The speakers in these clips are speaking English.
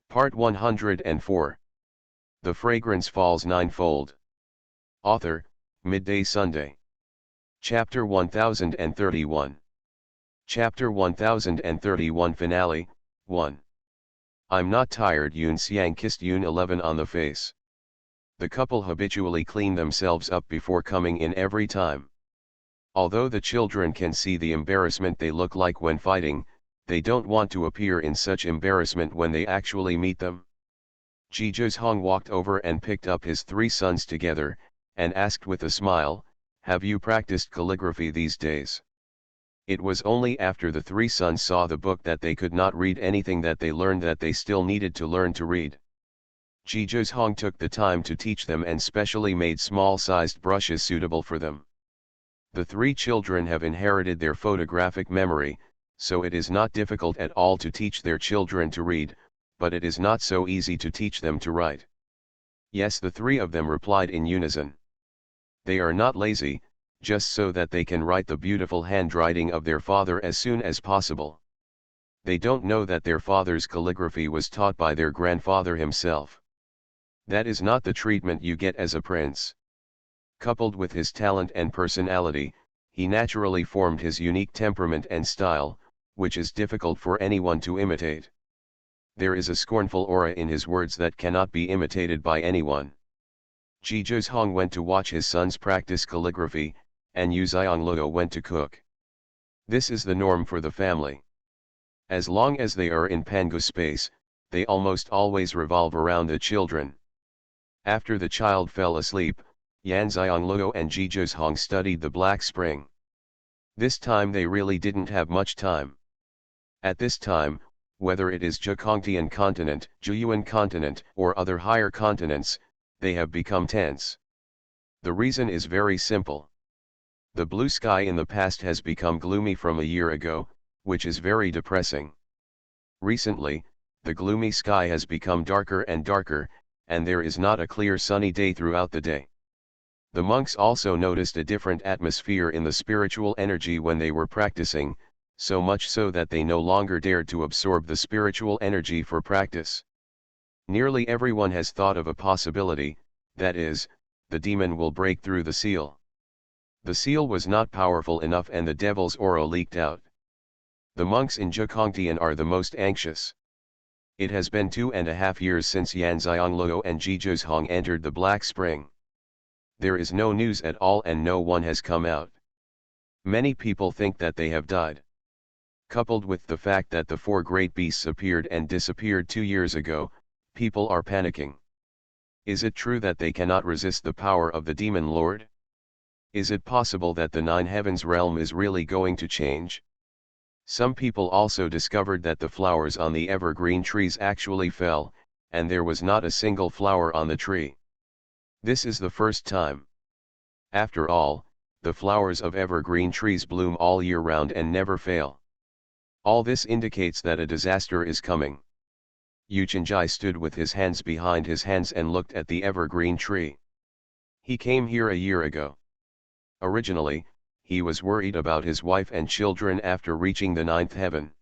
Part 104. The Fragrance Falls Ninefold. Author, Midday Sunday. Chapter 1031. Chapter 1031 Finale, 1. I'm not tired. Xianxia kissed Yun 11 on the face. The couple habitually clean themselves up before coming in every time. Although the children can see the embarrassment they look like when fighting, they don't want to appear in such embarrassment when they actually meet them. Xuanhuan walked over and picked up his three sons together, and asked with a smile, "Have you practiced calligraphy these days?" It was only after the three sons saw the book that they could not read anything that they learned that they still needed to learn to read. Xuanhuan took the time to teach them and specially made small-sized brushes suitable for them. The three children have inherited their photographic memory, so it is not difficult at all to teach their children to read, but it is not so easy to teach them to write. Yes, the three of them replied in unison. They are not lazy, just so that they can write the beautiful handwriting of their father as soon as possible. They don't know that their father's calligraphy was taught by their grandfather himself. That is not the treatment you get as a prince. Coupled with his talent and personality, he naturally formed his unique temperament and style, which is difficult for anyone to imitate. There is a scornful aura in his words that cannot be imitated by anyone. Xuanhuan went to watch his sons practice calligraphy, and Xianxia went to cook. This is the norm for the family. As long as they are in Pangu space, they almost always revolve around the children. After the child fell asleep, Xianxia and Xuanhuan studied the Black Spring. This time they really didn't have much time. At this time, whether it is Zhejiang continent, Zhuyuan continent, or other higher continents, they have become tense. The reason is very simple. The blue sky in the past has become gloomy from a year ago, which is very depressing. Recently, the gloomy sky has become darker and darker, and there is not a clear sunny day throughout the day. The monks also noticed a different atmosphere in the spiritual energy when they were practicing, so much so that they no longer dared to absorb the spiritual energy for practice. Nearly everyone has thought of a possibility, that is, the demon will break through the seal. The seal was not powerful enough and the devil's aura leaked out. The monks in Zhejiang are the most anxious. It has been 2.5 years since Xianxia and Xuanhuan entered the Black Spring. There is no news at all and no one has come out. Many people think that they have died. Coupled with the fact that the four great beasts appeared and disappeared 2 years ago, people are panicking. Is it true that they cannot resist the power of the demon lord? Is it possible that the nine heavens realm is really going to change? Some people also discovered that the flowers on the evergreen trees actually fell, and there was not a single flower on the tree. This is the first time. After all, the flowers of evergreen trees bloom all year round and never fail. All this indicates that a disaster is coming. Xianxia stood with his hands behind his hands and looked at the evergreen tree. He came here a year ago. Originally, he was worried about his wife and children after reaching the ninth heaven.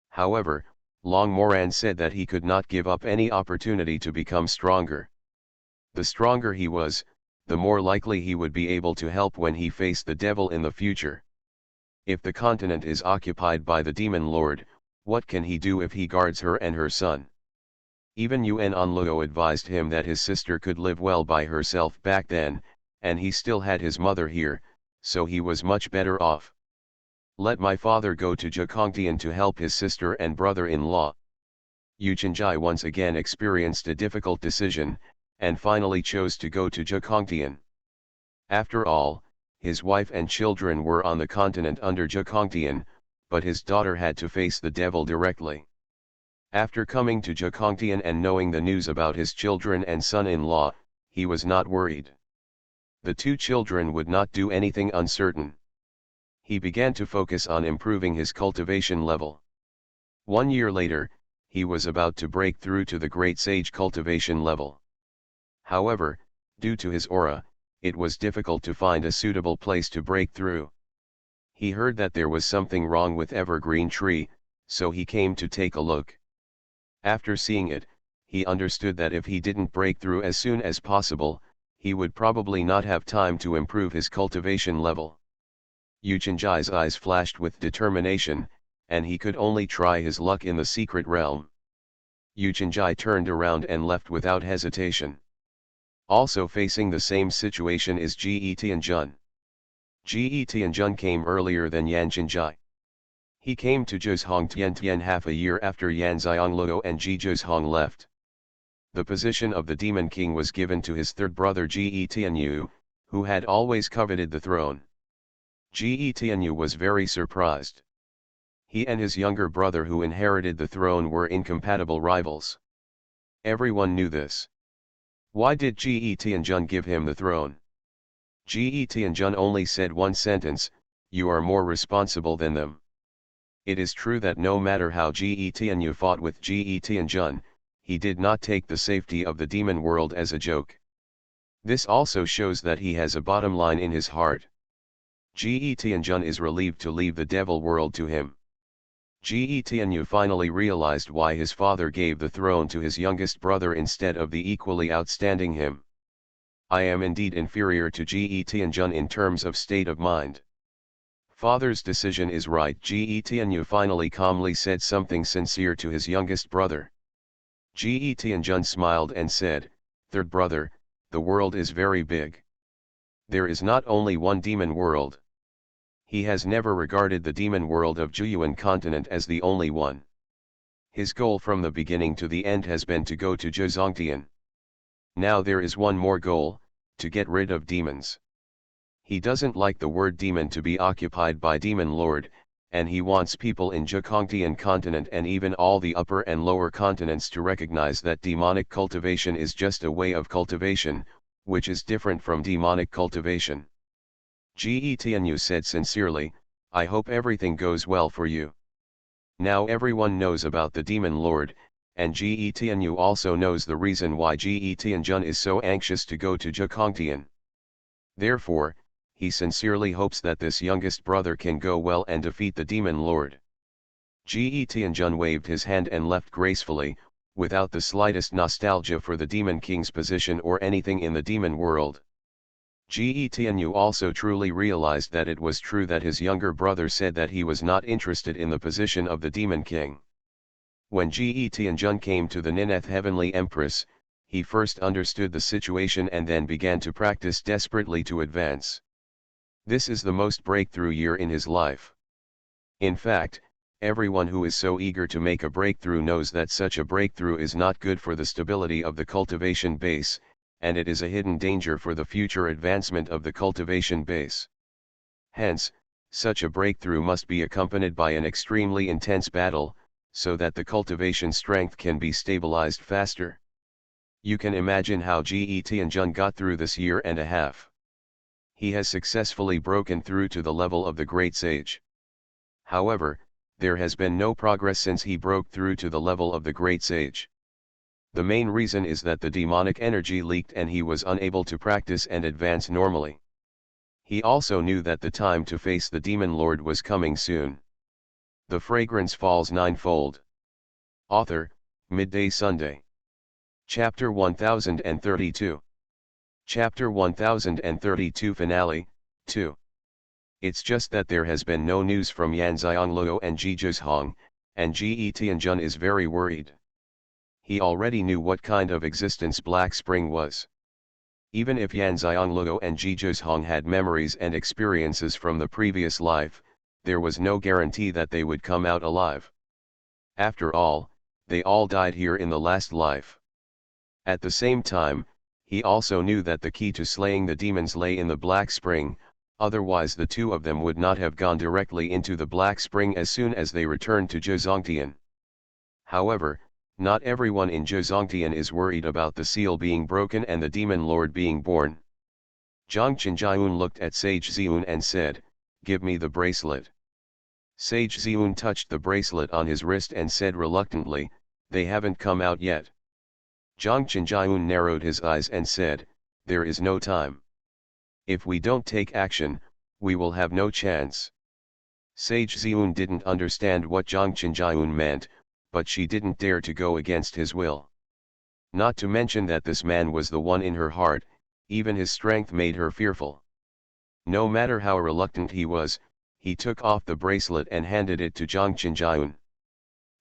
However, Long Moran said that he could not give up any opportunity to become stronger. The stronger he was, the more likely he would be able to help when he faced the devil in the future. If the continent is occupied by the demon lord, what can he do if he guards her and her son? Even Xuanhuan advised him that his sister could live well by herself back then, and he still had his mother here, so he was much better off. Let my father go to Zhejiang to help his sister and brother-in-law. Xianxia once again experienced a difficult decision, and finally chose to go to Zhejiang. After all, his wife and children were on the continent under Zhejiang, but his daughter had to face the devil directly. After coming to Zhejiang and knowing the news about his children and son-in-law, he was not worried. The two children would not do anything uncertain. He began to focus on improving his cultivation level. 1 year later, he was about to break through to the great sage cultivation level. However, due to his aura, it was difficult to find a suitable place to break through. He heard that there was something wrong with evergreen tree, so he came to take a look. After seeing it, he understood that if he didn't break through as soon as possible, he would probably not have time to improve his cultivation level. Xianxia's eyes flashed with determination, and he could only try his luck in the secret realm. Xianxia turned around and left without hesitation. Also facing the same situation is Ge Tianjun. Ge Tianjun came earlier than Yan Xianxia. He came to Zhozhong Tian half a year after Yan Xiangluo and Ji Zhozhong left. The position of the Demon King was given to his third brother Ge Tianyu, who had always coveted the throne. Ge Tianyu was very surprised. He and his younger brother who inherited the throne were incompatible rivals. Everyone knew this. Why did Ge Tianjun give him the throne? Ge Tianjun only said one sentence, "You are more responsible than them." It is true that no matter how Ge Tianyu fought with Ge Tianjun, he did not take the safety of the demon world as a joke. This also shows that he has a bottom line in his heart. Ge Tianjun is relieved to leave the devil world to him. Ge Tianyu finally realized why his father gave the throne to his youngest brother instead of the equally outstanding him. I am indeed inferior to Ge Tianjun in terms of state of mind. Father's decision is right. Ge Tianyu finally calmly said something sincere to his youngest brother. Ge Tianjun smiled and said, "Third brother, the world is very big. There is not only one demon world." He has never regarded the demon world of Xuanhuan continent as the only one. His goal from the beginning to the end has been to go to Zhozhongtian. Now there is one more goal, to get rid of demons. He doesn't like the word demon to be occupied by demon lord, and he wants people in Zhozhongtian continent and even all the upper and lower continents to recognize that demonic cultivation is just a way of cultivation, which is different from demonic cultivation. Ge Tianyu said sincerely, "I hope everything goes well for you." Now everyone knows about the demon lord, and Ge Tianyu also knows the reason why Ge Tianjun is so anxious to go to Zhozhongtian. Therefore, he sincerely hopes that this youngest brother can go well and defeat the demon lord. Ge Tianjun waved his hand and left gracefully, without the slightest nostalgia for the demon king's position or anything in the demon world. Ge Tianyu also truly realized that it was true that his younger brother said that he was not interested in the position of the demon king. When Ge Tianjun came to the Nineth Heavenly Empress, he first understood the situation and then began to practice desperately to advance. This is the most breakthrough year in his life. In fact, everyone who is so eager to make a breakthrough knows that such a breakthrough is not good for the stability of the cultivation base, and it is a hidden danger for the future advancement of the cultivation base. Hence, such a breakthrough must be accompanied by an extremely intense battle, so that the cultivation strength can be stabilized faster. You can imagine how Ge Tianjun got through this year and a half. He has successfully broken through to the level of the Great Sage. However, there has been no progress since he broke through to the level of the Great Sage. The main reason is that the demonic energy leaked and he was unable to practice and advance normally. He also knew that the time to face the demon lord was coming soon. The Fragrance Falls Ninefold. Author, Midday Sunday. Chapter 1032. Chapter 1032 Finale, 2. It's just that there has been no news from Yan Xiangluo and Ji Zhozhong, and Ge Tianjun is very worried. He already knew what kind of existence Black Spring was. Even if Yan Xiangluo and Ji Zhozhong had memories and experiences from the previous life, there was no guarantee that they would come out alive. After all, they all died here in the last life. At the same time, he also knew that the key to slaying the demons lay in the Black Spring, otherwise the two of them would not have gone directly into the Black Spring as soon as they returned to Zhozhongtian. However, not everyone in Zhozhongtian is worried about the seal being broken and the demon lord being born. Zhang Qinjiun looked at Sage Xiun and said, "Give me the bracelet." Sage Xiun touched the bracelet on his wrist and said reluctantly, "They haven't come out yet." Zhang Qinjiun narrowed his eyes and said, "There is no time. If we don't take action, we will have no chance." Sage Xiun didn't understand what Zhang Qinjiun meant, but she didn't dare to go against his will. Not to mention that this man was the one in her heart, even his strength made her fearful. No matter how reluctant he was, he took off the bracelet and handed it to Zhang Qinjian.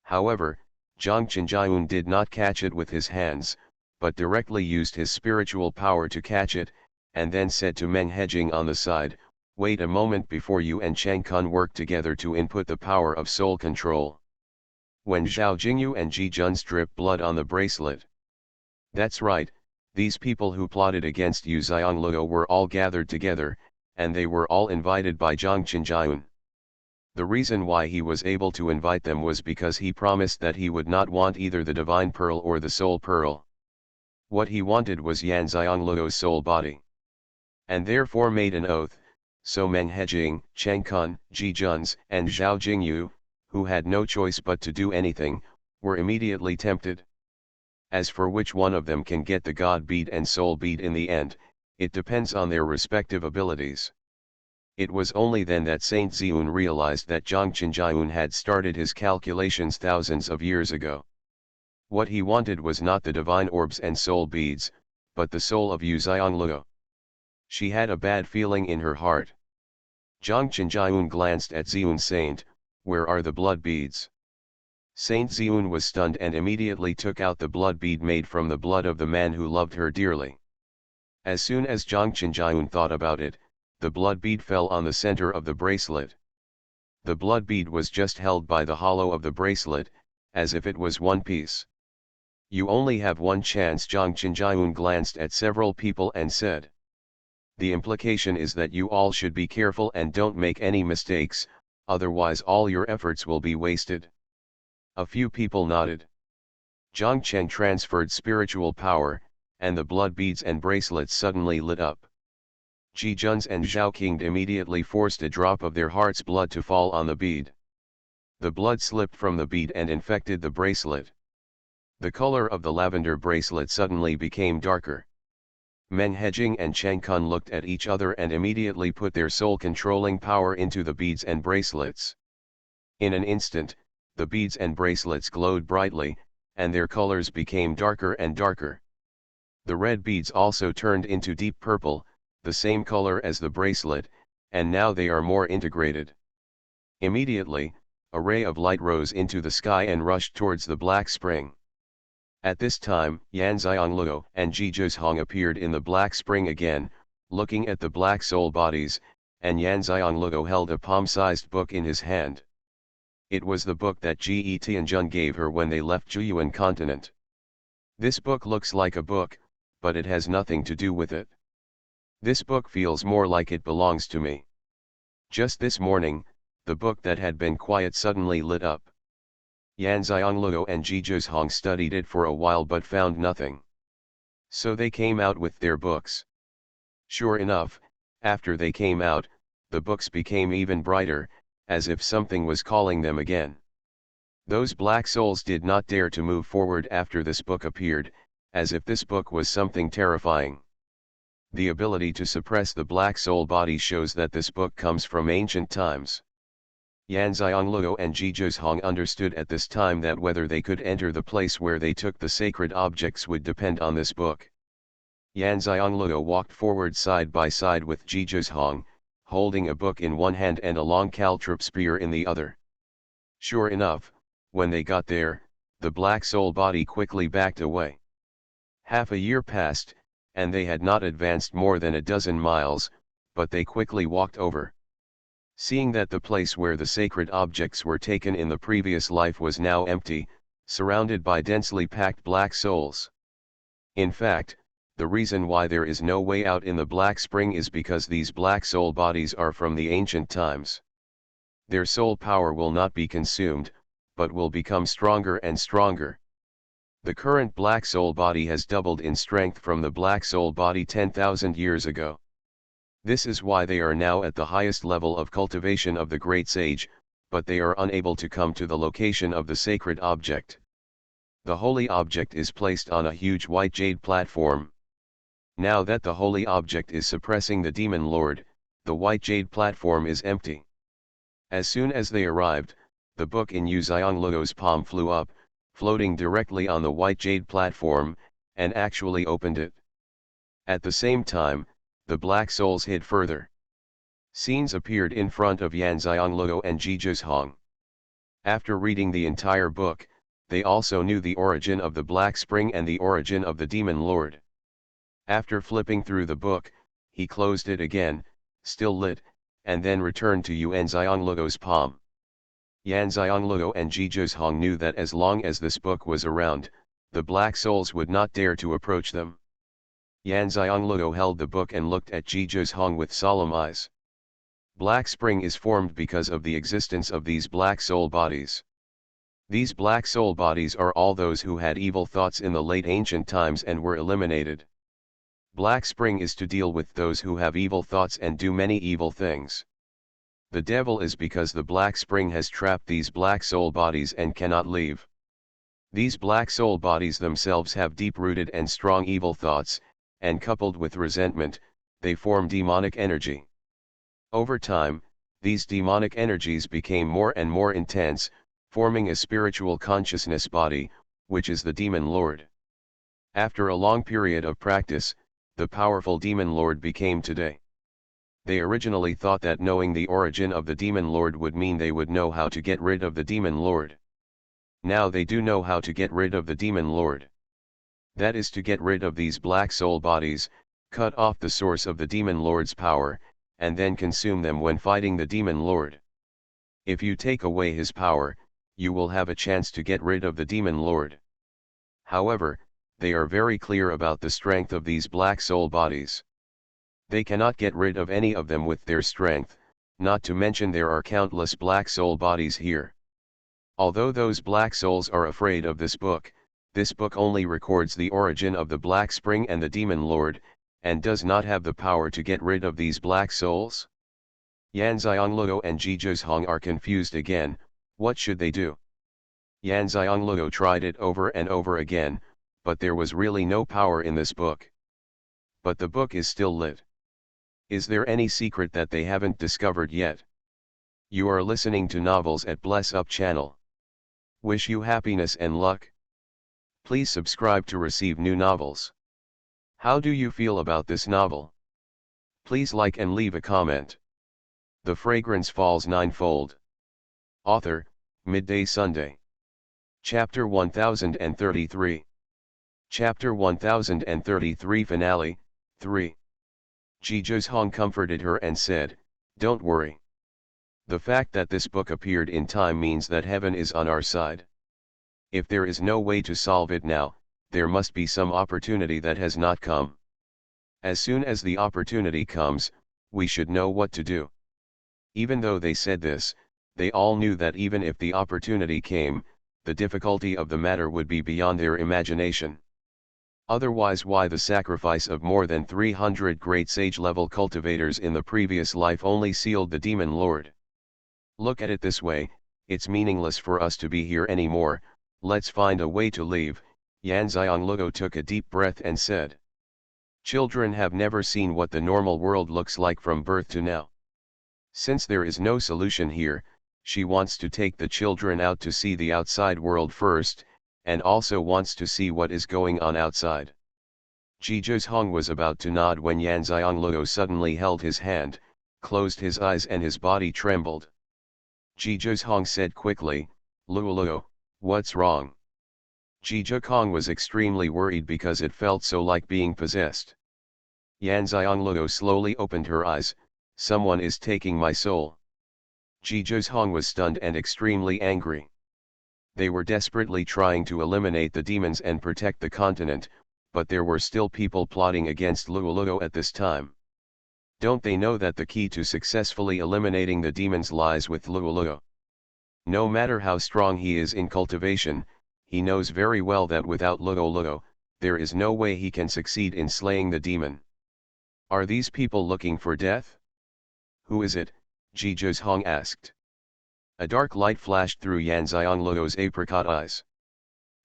However, Zhang Qinjian did not catch it with his hands, but directly used his spiritual power to catch it, and then said to Meng Hejing on the side, "Wait a moment before you and Cheng Kun work together to input the power of soul control." When Zhao Jingyu and Ji Jun's drip blood on the bracelet. That's right, these people who plotted against Yu Xiongluo were all gathered together, and they were all invited by Zhang Qinjian. The reason why he was able to invite them was because he promised that he would not want either the divine pearl or the soul pearl. What he wanted was Yan Xiongluo's soul body. And therefore made an oath, so Meng Hejing, Cheng Kun, Ji Jun's, and Zhao Jingyu, who had no choice but to do anything, were immediately tempted. As for which one of them can get the God bead and soul bead in the end, it depends on their respective abilities. It was only then that Saint Ziyun realized that Zhang Qinjian had started his calculations thousands of years ago. What he wanted was not the divine orbs and soul beads, but the soul of Yu Xiongluo. She had a bad feeling in her heart. Zhang Qinjian glanced at Ziyun Saint, "Where are the blood beads?" Saint Ziyun was stunned and immediately took out the blood bead made from the blood of the man who loved her dearly. As soon as Zhang Qinjian thought about it, the blood bead fell on the center of the bracelet. The blood bead was just held by the hollow of the bracelet, as if it was one piece. "You only have one chance." Zhang Qinjian glanced at several people and said. "The implication is that you all should be careful and don't make any mistakes, otherwise all your efforts will be wasted." A few people nodded. Zhang Chen transferred spiritual power, and the blood beads and bracelets suddenly lit up. Ji Jun's and Zhao King immediately forced a drop of their heart's blood to fall on the bead. The blood slipped from the bead and infected the bracelet. The color of the lavender bracelet suddenly became darker. Meng Hejing and Cheng Kun looked at each other and immediately put their soul-controlling power into the beads and bracelets. In an instant, the beads and bracelets glowed brightly, and their colors became darker and darker. The red beads also turned into deep purple, the same color as the bracelet, and now they are more integrated. Immediately, a ray of light rose into the sky and rushed towards the black spring. At this time, Yan Xiongluo and Ji Zhizhong appeared in the black spring again, looking at the black soul bodies, and Yan Xiongluo held a palm-sized book in his hand. It was the book that Ge Tianjun gave her when they left Zhuyuan continent. This book looks like a book, but it has nothing to do with it. This book feels more like it belongs to me. Just this morning, the book that had been quiet suddenly lit up. Yan Xiongluo and Ji Zhizhong studied it for a while but found nothing. So they came out with their books. Sure enough, after they came out, the books became even brighter, as if something was calling them again. Those black souls did not dare to move forward after this book appeared, as if this book was something terrifying. The ability to suppress the black soul body shows that this book comes from ancient times. Yan Xiongluo and Ji Zhizhong understood at this time that whether they could enter the place where they took the sacred objects would depend on this book. Yan Xiongluo walked forward side by side with Ji Zhizhong, holding a book in one hand and a long caltrop spear in the other. Sure enough, when they got there, the black soul body quickly backed away. Half a year passed, and they had not advanced more than a dozen miles, but they quickly walked over. Seeing that the place where the sacred objects were taken in the previous life was now empty, surrounded by densely packed black souls. In fact, the reason why there is no way out in the black spring is because these black soul bodies are from the ancient times. Their soul power will not be consumed, but will become stronger and stronger. The current black soul body has doubled in strength from the black soul body 10,000 years ago. This is why they are now at the highest level of cultivation of the great sage, but they are unable to come to the location of the sacred object. The holy object is placed on a huge white jade platform. Now that the holy object is suppressing the demon lord, the white jade platform is empty. As soon as they arrived, the book in Yu Xiongluo's palm flew up, floating directly on the white jade platform, and actually opened it. At the same time, the black souls hid further. Scenes appeared in front of Yan Xiangluo and Ji Zhizhong. After reading the entire book, they also knew the origin of the Black Spring and the origin of the Demon Lord. After flipping through the book, he closed it again, still lit, and then returned to Yan Xiangluo's palm. Yan Xiangluo and Ji Zhizhong knew that as long as this book was around, the black souls would not dare to approach them. Yan Xiangluo held the book and looked at Ji Zhizhong with solemn eyes. Black Spring is formed because of the existence of these black soul bodies. These black soul bodies are all those who had evil thoughts in the late ancient times and were eliminated. Black Spring is to deal with those who have evil thoughts and do many evil things. The devil is because the Black Spring has trapped these black soul bodies and cannot leave. These black soul bodies themselves have deep-rooted and strong evil thoughts, and coupled with resentment, they form demonic energy. Over time, these demonic energies became more and more intense, forming a spiritual consciousness body, which is the Demon Lord. After a long period of practice, the powerful Demon Lord became today. They originally thought that knowing the origin of the Demon Lord would mean they would know how to get rid of the Demon Lord. Now they do know how to get rid of the Demon Lord. That is to get rid of these black soul bodies, cut off the source of the Demon Lord's power, and then consume them when fighting the Demon Lord. If you take away his power, you will have a chance to get rid of the Demon Lord. However, they are very clear about the strength of these black soul bodies. They cannot get rid of any of them with their strength, not to mention there are countless black soul bodies here. Although those black souls are afraid of this book only records the origin of the Black Spring and the Demon Lord, and does not have the power to get rid of these black souls. Yan Xiangluo and Ji Zhizhong are confused again. What should they do? Yan Xiangluo tried it over and over again, but there was really no power in this book. But the book is still lit. Is there any secret that they haven't discovered yet? You are listening to Novels at Bless Up channel. Wish you happiness and luck. Please subscribe to receive new novels. How do you feel about this novel? Please like and leave a comment. The Fragrance Falls Ninefold. Author, Midday Sunday. Chapter 1033. Chapter 1033 Finale, 3. Ji Zhizhong comforted her and said, "Don't worry. The fact that this book appeared in time means that heaven is on our side. If there is no way to solve it now, there must be some opportunity that has not come. As soon as the opportunity comes, we should know what to do." Even though they said this, they all knew that even if the opportunity came, the difficulty of the matter would be beyond their imagination. Otherwise, why the sacrifice of more than 300 great sage-level cultivators in the previous life only sealed the Demon Lord? Look at it this way, it's meaningless for us to be here anymore, let's find a way to leave. Yan Xiangluo took a deep breath and said. Children have never seen what the normal world looks like from birth to now. Since there is no solution here, she wants to take the children out to see the outside world first, and also wants to see what is going on outside. Ji Zhizhong was about to nod when Yan Xiangluo suddenly held his hand, closed his eyes and his body trembled. Ji Zhizhong said quickly, "Luoluo, what's wrong?" Ji Zhizhong was extremely worried because it felt so like being possessed. Yan Xiangluo slowly opened her eyes. "Someone is taking my soul." Ji Zhizhong was stunned and extremely angry. They were desperately trying to eliminate the demons and protect the continent, but there were still people plotting against Luoluo at this time. Don't they know that the key to successfully eliminating the demons lies with Luoluo? No matter how strong he is in cultivation, he knows very well that without Luoluo, there is no way he can succeed in slaying the demon. Are these people looking for death? Who is it? Ji Zhizhong asked. A dark light flashed through Yan Xiangluo's apricot eyes.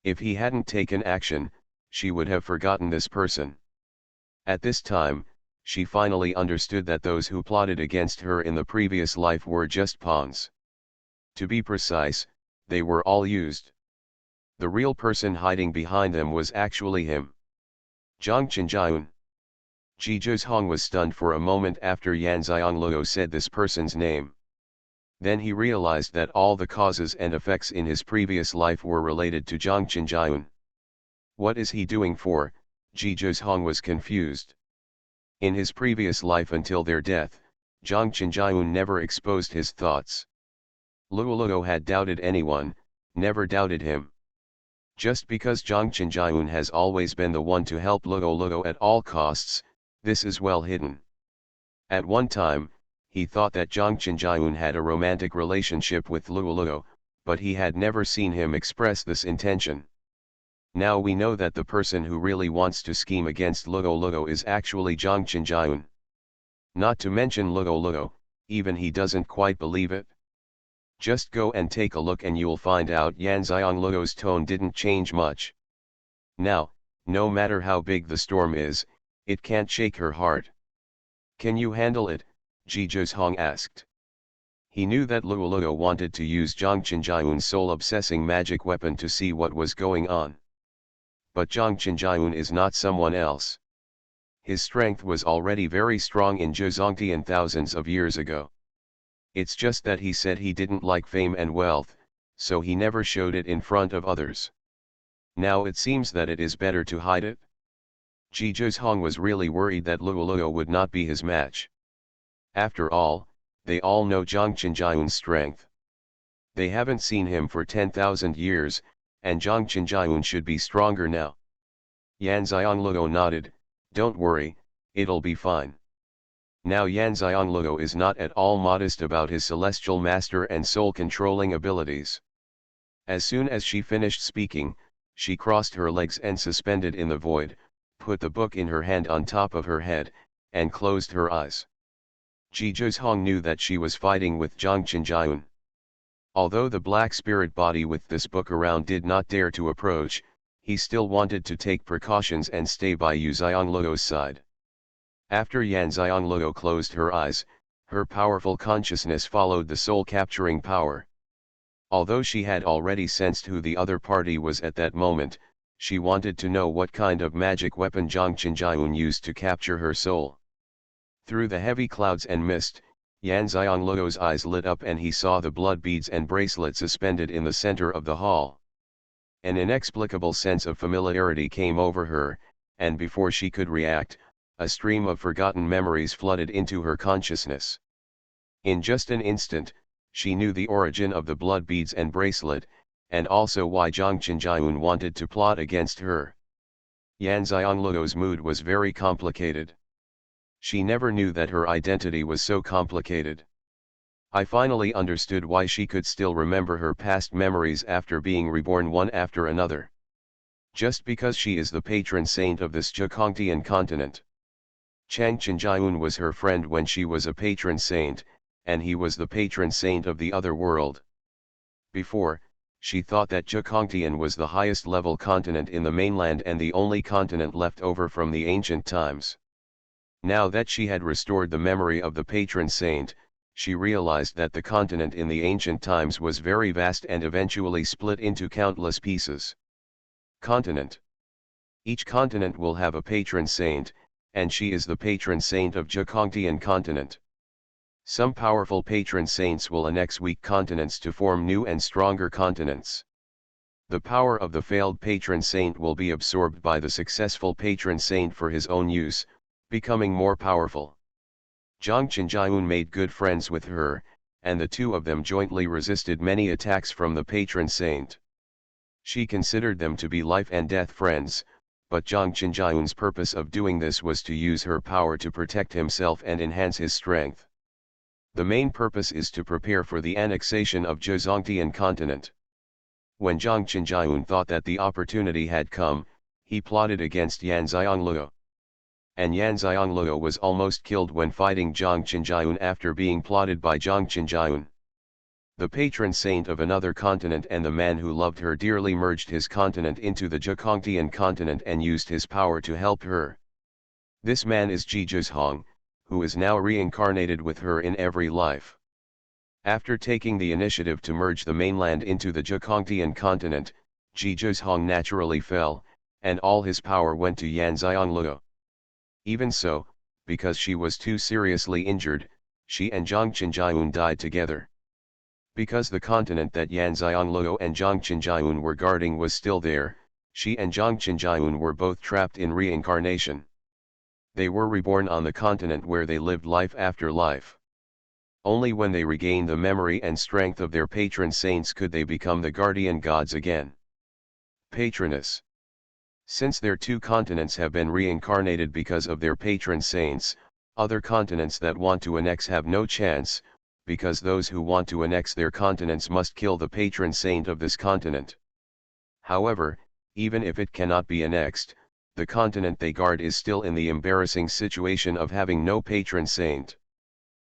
If he hadn't taken action, she would have forgotten this person. At this time, she finally understood that those who plotted against her in the previous life were just pawns. To be precise, they were all used. The real person hiding behind them was actually him. Zhang Qinjian. Ji Zhozhong was stunned for a moment after Yan Xiangluo said this person's name. Then he realized that all the causes and effects in his previous life were related to Zhang Qinjian. What is he doing for? Ji Zhozhong was confused. In his previous life until their death, Zhang Qinjian never exposed his thoughts. Luoluo had doubted anyone, never doubted him. Just because Zhang Qinjian has always been the one to help Luoluo at all costs, this is well hidden. At one time, he thought that Zhang Qinjian had a romantic relationship with Luoluo, but he had never seen him express this intention. Now we know that the person who really wants to scheme against Luoluo is actually Zhang Qinjian. Not to mention Luoluo, even he doesn't quite believe it. Just go and take a look and you'll find out Yan Xiangluo's tone didn't change much. Now, no matter how big the storm is, it can't shake her heart. Can you handle it? Ji Zhozhong asked. He knew that Luoluo wanted to use Zhang Qinjian's soul-obsessing magic weapon to see what was going on. But Zhang Qinjian is not someone else. His strength was already very strong in Zhozongtian thousands of years ago. It's just that he said he didn't like fame and wealth, so he never showed it in front of others. Now it seems that it is better to hide it. Ji Zhozhong was really worried that Luoluo would not be his match. After all, they all know Zhang Qinjian's strength. They haven't seen him for 10,000 years, and Zhang Qinjian should be stronger now. Yan Xiangluo nodded, "Don't worry, it'll be fine." Now Yan Xiangluo is not at all modest about his celestial master and soul-controlling abilities. As soon as she finished speaking, she crossed her legs and suspended in the void, put the book in her hand on top of her head, and closed her eyes. Ji Zhozhong knew that she was fighting with Zhang Qinjian. Although the black spirit body with this book around did not dare to approach, he still wanted to take precautions and stay by Yu Xiangluo's side. After Yan Xiangluo closed her eyes, her powerful consciousness followed the soul-capturing power. Although she had already sensed who the other party was at that moment, she wanted to know what kind of magic weapon Zhang Qinjian used to capture her soul. Through the heavy clouds and mist, Yan Xiangluo's eyes lit up and he saw the blood beads and bracelet suspended in the center of the hall. An inexplicable sense of familiarity came over her, and before she could react, a stream of forgotten memories flooded into her consciousness. In just an instant, she knew the origin of the blood beads and bracelet, and also why Zhang Qinjian wanted to plot against her. Yan Xiangluo's mood was very complicated. She never knew that her identity was so complicated. I finally understood why she could still remember her past memories after being reborn one after another. Just because she is the patron saint of this Zhokongtian continent. Zhang Qinjian was her friend when she was a patron saint, and he was the patron saint of the other world. Before, she thought that Zhokongtian was the highest level continent in the mainland and the only continent left over from the ancient times. Now that she had restored the memory of the patron saint, she realized that the continent in the ancient times was very vast and eventually split into countless pieces. Continent. Each continent will have a patron saint, and she is the patron saint of Zhokongtian continent. Some powerful patron saints will annex weak continents to form new and stronger continents. The power of the failed patron saint will be absorbed by the successful patron saint for his own use, becoming more powerful. Zhang Qinjian made good friends with her, and the two of them jointly resisted many attacks from the patron saint. She considered them to be life and death friends, but Zhang Qinjian's purpose of doing this was to use her power to protect himself and enhance his strength. The main purpose is to prepare for the annexation of Zhozongtian continent. When Zhang Qinjian thought that the opportunity had come, he plotted against Yan Xiangluo. And Yan Xiangluo was almost killed when fighting Zhang Qinjian after being plotted by Zhang Qinjian. The patron saint of another continent and the man who loved her dearly merged his continent into the Zhokongtian continent and used his power to help her. This man is Ji Zhozhong, who is now reincarnated with her in every life. After taking the initiative to merge the mainland into the Zhokongtian continent, Zhizhong naturally fell, and all his power went to Yan Xiangluo. Even so, because she was too seriously injured, she and Zhang Qinjiun died together. Because the continent that Yan Xiangluo and Zhang Qinjiun were guarding was still there, she and Zhang Qinjiun were both trapped in reincarnation. They were reborn on the continent where they lived life after life. Only when they regained the memory and strength of their patron saints could they become the guardian gods again. Patroness. Since their two continents have been reincarnated because of their patron saints, other continents that want to annex have no chance, because those who want to annex their continents must kill the patron saint of this continent. However, even if it cannot be annexed, the continent they guard is still in the embarrassing situation of having no patron saint.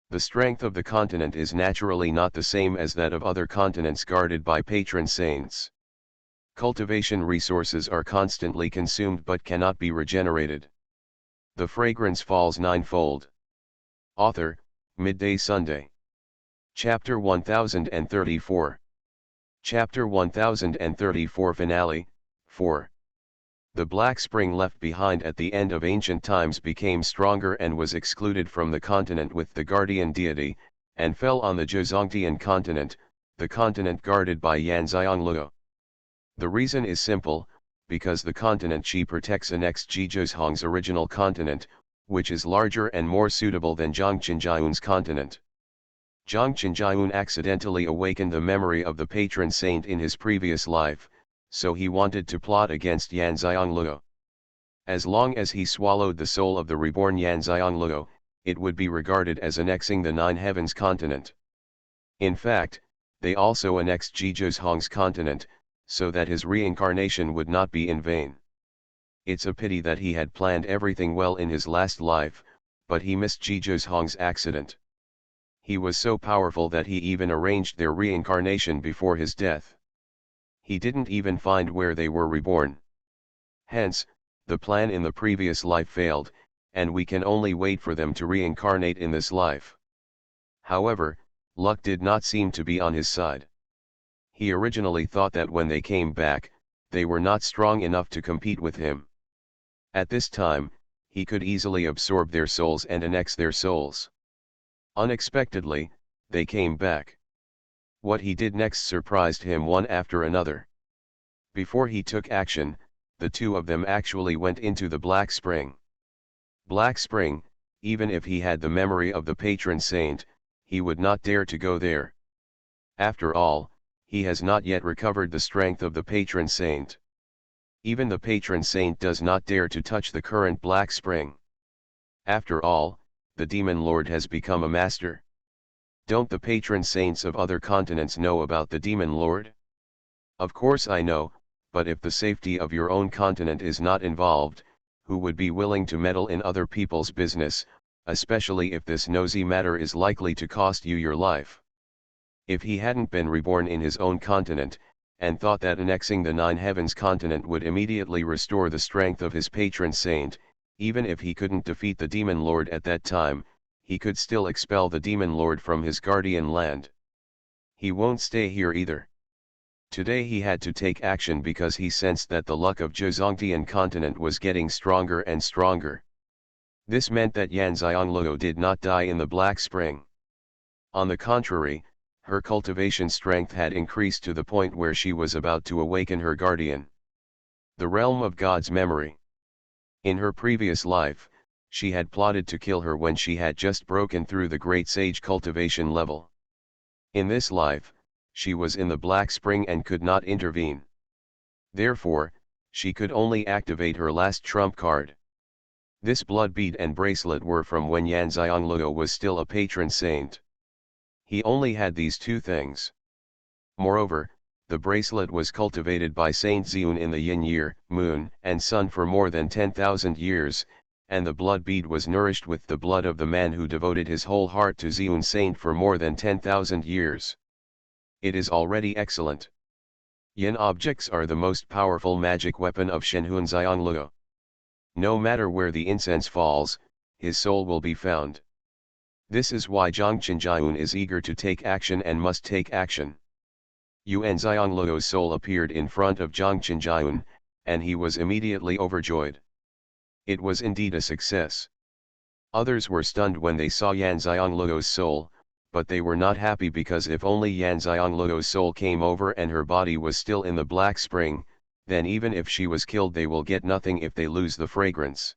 The strength of the continent is naturally not the same as that of other continents guarded by patron saints. Cultivation resources are constantly consumed but cannot be regenerated. The fragrance falls ninefold. Author, Midday Sunday. Chapter 1034. Chapter 1034 Finale, 4. The black spring left behind at the end of ancient times became stronger and was excluded from the continent with the guardian deity, and fell on the Zhizongtian continent, the continent guarded by Yan Xiangluo. The reason is simple, because the continent she protects annexed Zhizhong's original continent, which is larger and more suitable than Zhang Qinjiun's continent. Zhang Qinjiun accidentally awakened the memory of the patron saint in his previous life, so he wanted to plot against Yan Xiangluo. As long as he swallowed the soul of the reborn Yan Xiangluo, it would be regarded as annexing the Nine Heavens continent. In fact, they also annexed Zhizhong's continent, so that his reincarnation would not be in vain. It's a pity that he had planned everything well in his last life, but he missed Zhizhong's accident. He was so powerful that he even arranged their reincarnation before his death. He didn't even find where they were reborn. Hence, the plan in the previous life failed, and we can only wait for them to reincarnate in this life. However, luck did not seem to be on his side. He originally thought that when they came back, they were not strong enough to compete with him. At this time, he could easily absorb their souls and annex their souls. Unexpectedly, they came back. What he did next surprised him one after another. Before he took action, the two of them actually went into the Black Spring. Black Spring, even if he had the memory of the patron saint, he would not dare to go there. After all, he has not yet recovered the strength of the patron saint. Even the patron saint does not dare to touch the current Black Spring. After all, the demon lord has become a master. Don't the patron saints of other continents know about the demon lord? Of course I know, but if the safety of your own continent is not involved, who would be willing to meddle in other people's business, especially if this nosy matter is likely to cost you your life? If he hadn't been reborn in his own continent, and thought that annexing the Nine Heavens continent would immediately restore the strength of his patron saint, even if he couldn't defeat the demon lord at that time, he could still expel the demon lord from his guardian land. He won't stay here either. Today he had to take action because he sensed that the luck of Zhizongtian continent was getting stronger and stronger. This meant that Yan Xiangluo did not die in the Black Spring. On the contrary, her cultivation strength had increased to the point where she was about to awaken her guardian. The realm of God's memory. In her previous life, she had plotted to kill her when she had just broken through the great sage cultivation level. In this life, she was in the Black Spring and could not intervene. Therefore, she could only activate her last trump card. This blood bead and bracelet were from when Yan Xiangluo was still a patron saint. He only had these two things. Moreover, the bracelet was cultivated by Saint Xiun in the yin year, moon, and sun for more than 10,000 years, and the blood bead was nourished with the blood of the man who devoted his whole heart to Xiun Saint for more than 10,000 years. It is already excellent. Yin objects are the most powerful magic weapon of Xuanhuan Xiangluo. No matter where the incense falls, his soul will be found. This is why Zhang Qinjiun is eager to take action and must take action. Yuan Xiongluo's soul appeared in front of Zhang Qinjian, and he was immediately overjoyed. It was indeed a success. Others were stunned when they saw Yan Xiongluo's soul, but they were not happy because if only Yan Xiongluo's soul came over and her body was still in the black spring, then even if she was killed they will get nothing if they lose the fragrance.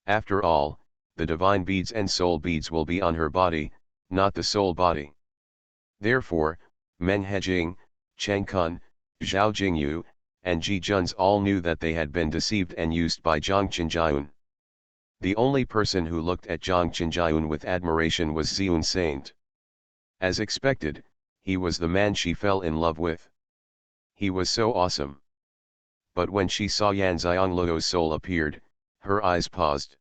After all, the divine beads and soul beads will be on her body, not the soul body. Therefore, Meng Hejing, Cheng Kun, Zhao Jingyu, and Ji Jun's all knew that they had been deceived and used by Zhang Qinjian. The only person who looked at Zhang Qinjian with admiration was Xiun Saint. As expected, he was the man she fell in love with. He was so awesome. But when she saw Yan Xiongluo's soul appeared, her eyes paused.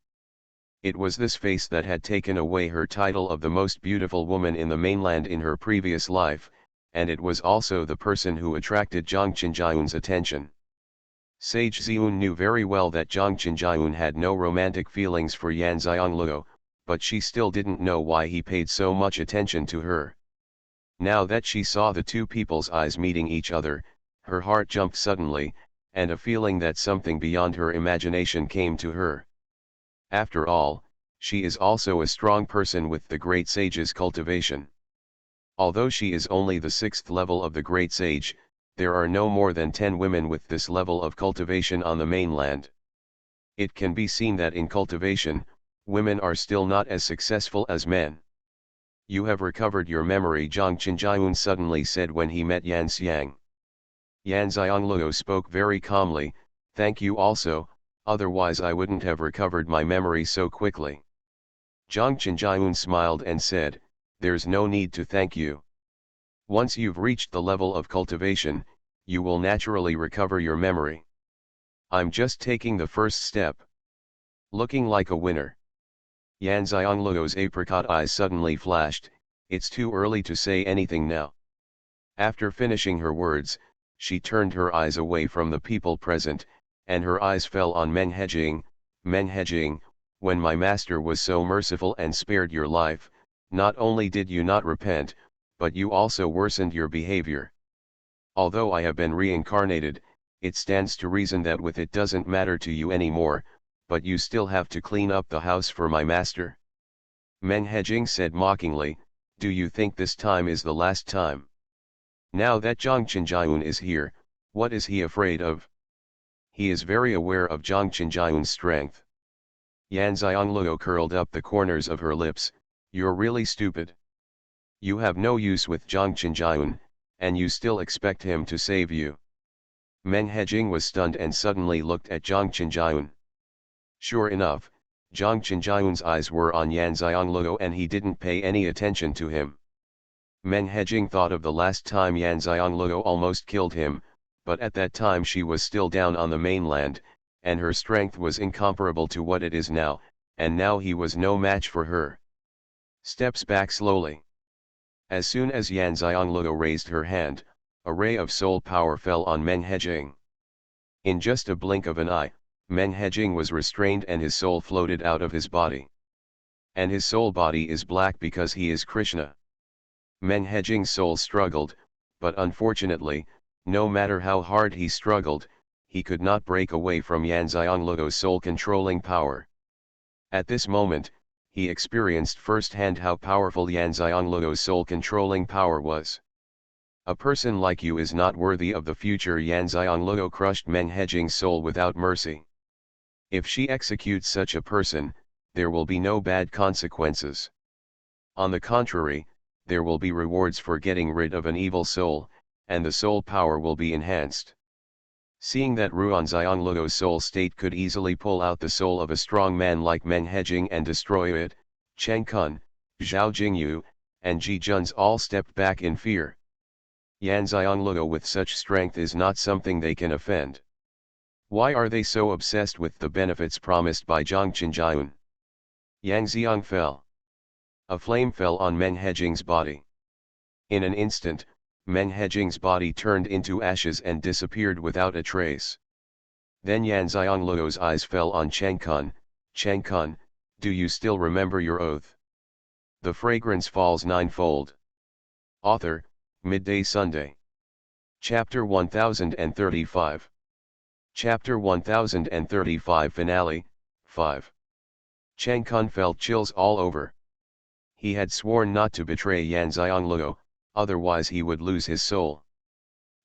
It was this face that had taken away her title of the most beautiful woman in the mainland in her previous life, and it was also the person who attracted Zhang Qinjian's attention. Sage Xiun knew very well that Zhang Qinjian had no romantic feelings for Yan Xiongluo, but she still didn't know why he paid so much attention to her. Now that she saw the two people's eyes meeting each other, her heart jumped suddenly, and a feeling that something beyond her imagination came to her. After all, she is also a strong person with the great sage's cultivation. Although she is only the 6th level of the great sage, there are no more than 10 women with this level of cultivation on the mainland. It can be seen that in cultivation, women are still not as successful as men. You have recovered your memory, Zhang Qinjian suddenly said when he met Yan Xiang. Yan Xiongluo spoke very calmly, "Thank you also, otherwise I wouldn't have recovered my memory so quickly." Zhang Qinjian smiled and said, "There's no need to thank you. Once you've reached the level of cultivation, you will naturally recover your memory. I'm just taking the first step." Looking like a winner. Yan Xiongluo's apricot eyes suddenly flashed, "It's too early to say anything now." After finishing her words, she turned her eyes away from the people present, and her eyes fell on Meng Hejing. "Meng Hejing, when my master was so merciful and spared your life, not only did you not repent, but you also worsened your behavior. Although I have been reincarnated, it stands to reason that with it doesn't matter to you anymore, but you still have to clean up the house for my master." Meng Hejing said mockingly, "Do you think this time is the last time? Now that Zhang Qinjian is here, what is he afraid of? He is very aware of Zhang Qinjian's strength." Yan Xiongluo curled up the corners of her lips, "You're really stupid. You have no use with Zhang Qinjian, and you still expect him to save you." Meng Hejing was stunned and suddenly looked at Zhang Qinjian. Sure enough, Zhang Qinjian's eyes were on Yan Xiongluo and he didn't pay any attention to him. Meng Hejing thought of the last time Yan Xiongluo almost killed him, but at that time she was still down on the mainland, and her strength was incomparable to what it is now, and now he was no match for her. Steps back slowly. As soon as Yan Xiongluo raised her hand, a ray of soul power fell on Meng Hejing. In just a blink of an eye, Meng Hejing was restrained and his soul floated out of his body. And his soul body is black because he is Krishna. Meng Hejing's soul struggled, but unfortunately, no matter how hard he struggled, he could not break away from Yan Xiongluo's soul-controlling power. At this moment, he experienced firsthand how powerful Yan Xiongluo's soul-controlling power was. "A person like you is not worthy of the future." Yan Xiongluo crushed Meng Hejing's soul without mercy. If she executes such a person, there will be no bad consequences. On the contrary, there will be rewards for getting rid of an evil soul, and the soul power will be enhanced. Seeing that Ruan Xiongluo's soul state could easily pull out the soul of a strong man like Meng Hejing and destroy it, Cheng Kun, Zhao Jingyu, and Ji Jun's all stepped back in fear. Yan Xiongluo with such strength is not something they can offend. Why are they so obsessed with the benefits promised by Zhang Qinjian? Yang Xiang fell. A flame fell on Meng Hejing's body. In an instant, Meng Hejing's body turned into ashes and disappeared without a trace. Then Yan Xiongluo's eyes fell on Cheng Kun. "Cheng Kun, do you still remember your oath?" The fragrance falls ninefold. Author, Midday Sunday. Chapter 1035. Chapter 1035 Finale, 5. Cheng Kun felt chills all over. He had sworn not to betray Yan Xiangluo, otherwise he would lose his soul.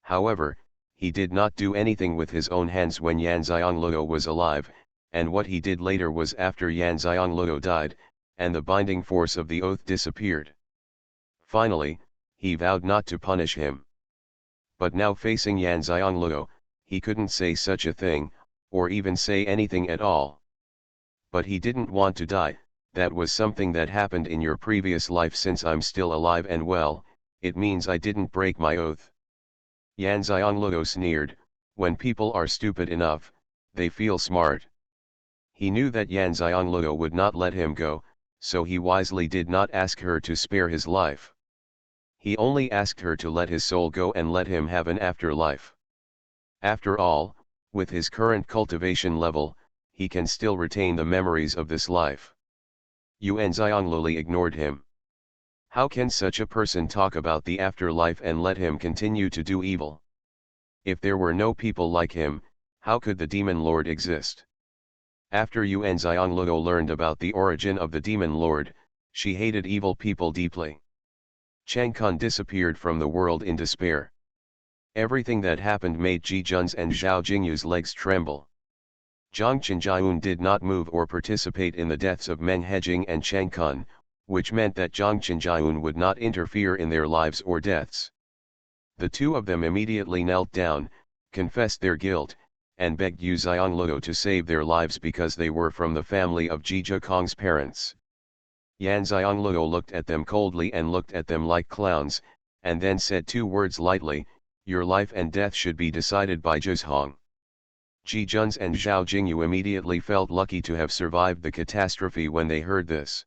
However, he did not do anything with his own hands when Yan Xiangluo was alive, and what he did later was after Yan Xiangluo died, and the binding force of the oath disappeared. Finally, he vowed not to punish him. But now facing Yan Xiangluo, he couldn't say such a thing, or even say anything at all. But he didn't want to die. That was something that happened in your previous life. Since I'm still alive and well, it means I didn't break my oath. Yan Xiangluo sneered, when people are stupid enough, they feel smart. He knew that Yan Xiangluo would not let him go, so he wisely did not ask her to spare his life. He only asked her to let his soul go and let him have an afterlife. After all, with his current cultivation level, he can still retain the memories of this life. Yuan Xiangluli ignored him. How can such a person talk about the afterlife and let him continue to do evil? If there were no people like him, how could the demon lord exist? After Yuan Xianglulu learned about the origin of the demon lord, she hated evil people deeply. Cheng Kun disappeared from the world in despair. Everything that happened made Ji Jun's and Zhao Jingyu's legs tremble. Zhang Chenjiun did not move or participate in the deaths of Meng Hejing and Cheng Kun, which meant that Zhang Chenjiun would not interfere in their lives or deaths. The two of them immediately knelt down, confessed their guilt, and begged Yu Xiangluo to save their lives because they were from the family of Ji Zhekong's parents. Yan Xiangluo looked at them coldly and looked at them like clowns, and then said two words lightly, "Your life and death should be decided by Zheshong." Ji Jun's and Zhao Jingyu immediately felt lucky to have survived the catastrophe when they heard this.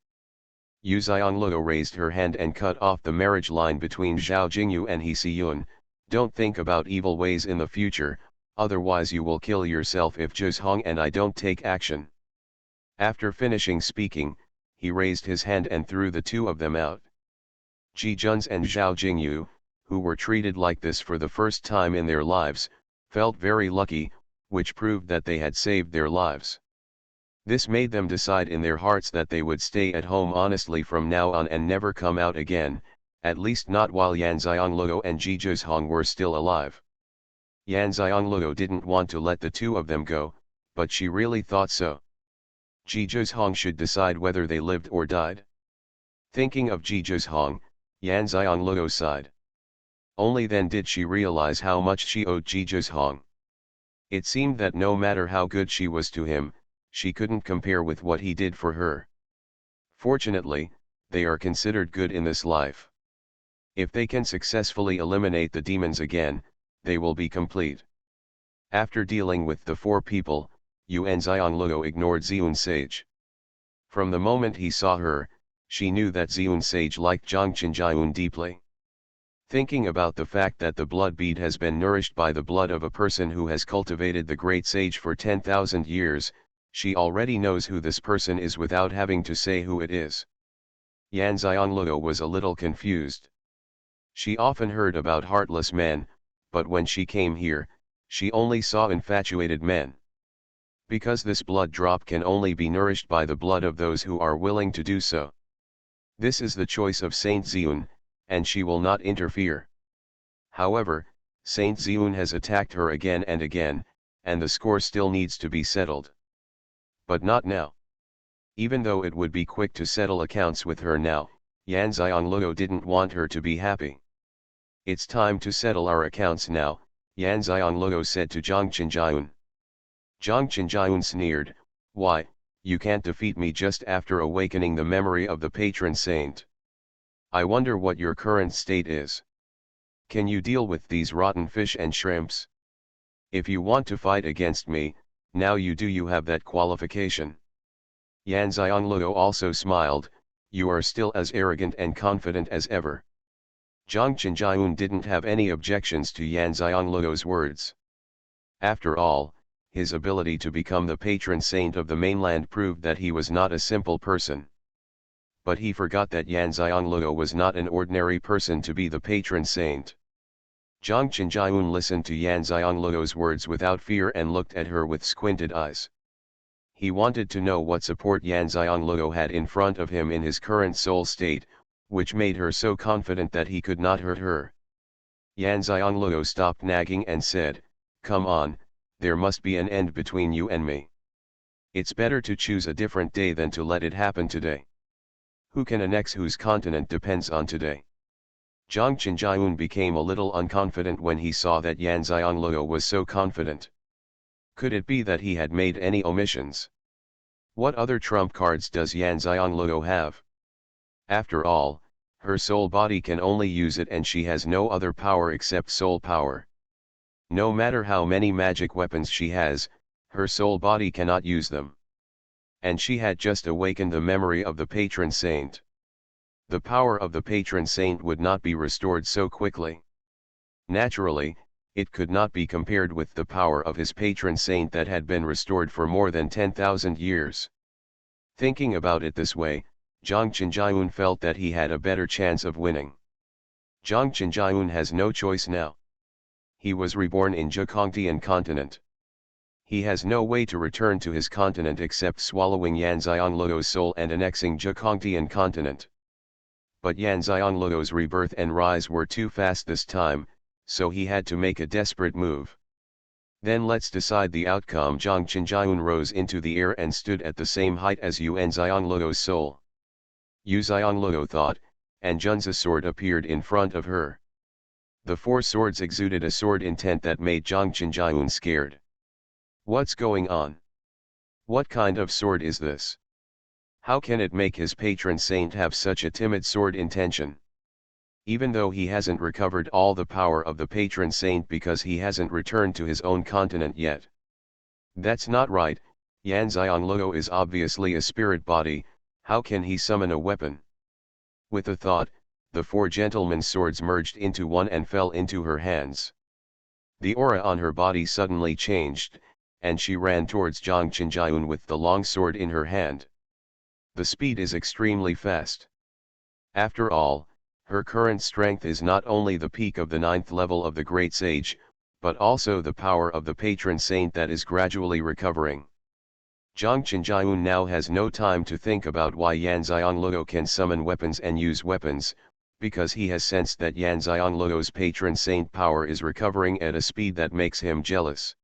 Yu Xiangluo raised her hand and cut off the marriage line between Zhao Jingyu and He Siyun. "Don't think about evil ways in the future, otherwise you will kill yourself if Zheshong and I don't take action." After finishing speaking, he raised his hand and threw the two of them out. Ji Jun's and Zhao Jingyu, who were treated like this for the first time in their lives, felt very lucky, which proved that they had saved their lives. This made them decide in their hearts that they would stay at home honestly from now on and never come out again, at least not while Yan Xiangluo and Ji Zheshong were still alive. Yan Xiangluo didn't want to let the two of them go, but she really thought so. Ji Zheshong should decide whether they lived or died. Thinking of Ji Zheshong, Yan Xiangluo sighed. Only then did she realize how much she owed Ji Zheshong. It seemed that no matter how good she was to him, she couldn't compare with what he did for her. Fortunately, they are considered good in this life. If they can successfully eliminate the demons again, they will be complete. After dealing with the four people, Yuan Xiangluo ignored Xiun Sage. From the moment he saw her, she knew that Xiun Sage liked Zhang Chenjiun deeply. Thinking about the fact that the blood bead has been nourished by the blood of a person who has cultivated the great sage for 10,000 years, she already knows who this person is without having to say who it is. Yan Xiangluo was a little confused. She often heard about heartless men, but when she came here, she only saw infatuated men. Because this blood drop can only be nourished by the blood of those who are willing to do so. This is the choice of Saint Xiun, and she will not interfere. However, Saint Xiun has attacked her again and again, and the score still needs to be settled. But not now. Even though it would be quick to settle accounts with her now, Yan Xiangluo didn't want her to be happy. "It's time to settle our accounts now," Yan Xiangluo said to Zhang Chenjiun. Zhang Chenjiun sneered, "Why, you can't defeat me just after awakening the memory of the patron saint. I wonder what your current state is. Can you deal with these rotten fish and shrimps? If you want to fight against me, now you do. You have that qualification." Yan Xiangluo also smiled, "You are still as arrogant and confident as ever." Zhang Chenjiun didn't have any objections to Yan Xiangluo's words. After all, his ability to become the patron saint of the mainland proved that he was not a simple person. But he forgot that Yan Xiangluo was not an ordinary person to be the patron saint. Zhang Qinjiayun listened to Yan Xiangluo's words without fear and looked at her with squinted eyes. He wanted to know what support Yan Xiangluo had in front of him in his current soul state, which made her so confident that he could not hurt her. Yan Xiangluo stopped nagging and said, "Come on, there must be an end between you and me. It's better to choose a different day than to let it happen today. Who can annex whose continent depends on today?" Zhang Qinjiayun became a little unconfident when he saw that Yan Xiangluo was so confident. Could it be that he had made any omissions? What other trump cards does Yan Xiangluo have? After all, her soul body can only use it and she has no other power except soul power. No matter how many magic weapons she has, her soul body cannot use them. And she had just awakened the memory of the patron saint. The power of the patron saint would not be restored so quickly. Naturally, it could not be compared with the power of his patron saint that had been restored for more than 10,000 years. Thinking about it this way, Zhang Qinjiayun felt that he had a better chance of winning. Zhang Qinjiayun has no choice now. He was reborn in Zhejiang continent. He has no way to return to his continent except swallowing Yan Xiangluo's soul and annexing Zhejiang continent. But Yan Xiangluo's rebirth and rise were too fast this time, so he had to make a desperate move. Then let's decide the outcome. Zhang Qinjiayun rose into the air and stood at the same height as Yu Xiangluo's soul. Yu Xiangluo thought, and Jun's sword appeared in front of her. The four swords exuded a sword intent that made Zhang Qinjiayun scared. What's going on? What kind of sword is this? How can it make his patron saint have such a timid sword intention? Even though he hasn't recovered all the power of the patron saint because he hasn't returned to his own continent yet. That's not right. Yan Xiangluo is obviously a spirit body, how can he summon a weapon? With a thought, the four gentlemen's swords merged into one and fell into her hands. The aura on her body suddenly changed, and she ran towards Zhang Qinjiayun with the long sword in her hand. The speed is extremely fast. After all, her current strength is not only the peak of the 9th level of the Great Sage, but also the power of the patron saint that is gradually recovering. Zhang Qinjiayun now has no time to think about why Yan Xiangluo can summon weapons and use weapons, because he has sensed that Yan Xiangluo's patron saint power is recovering at a speed that makes him jealous.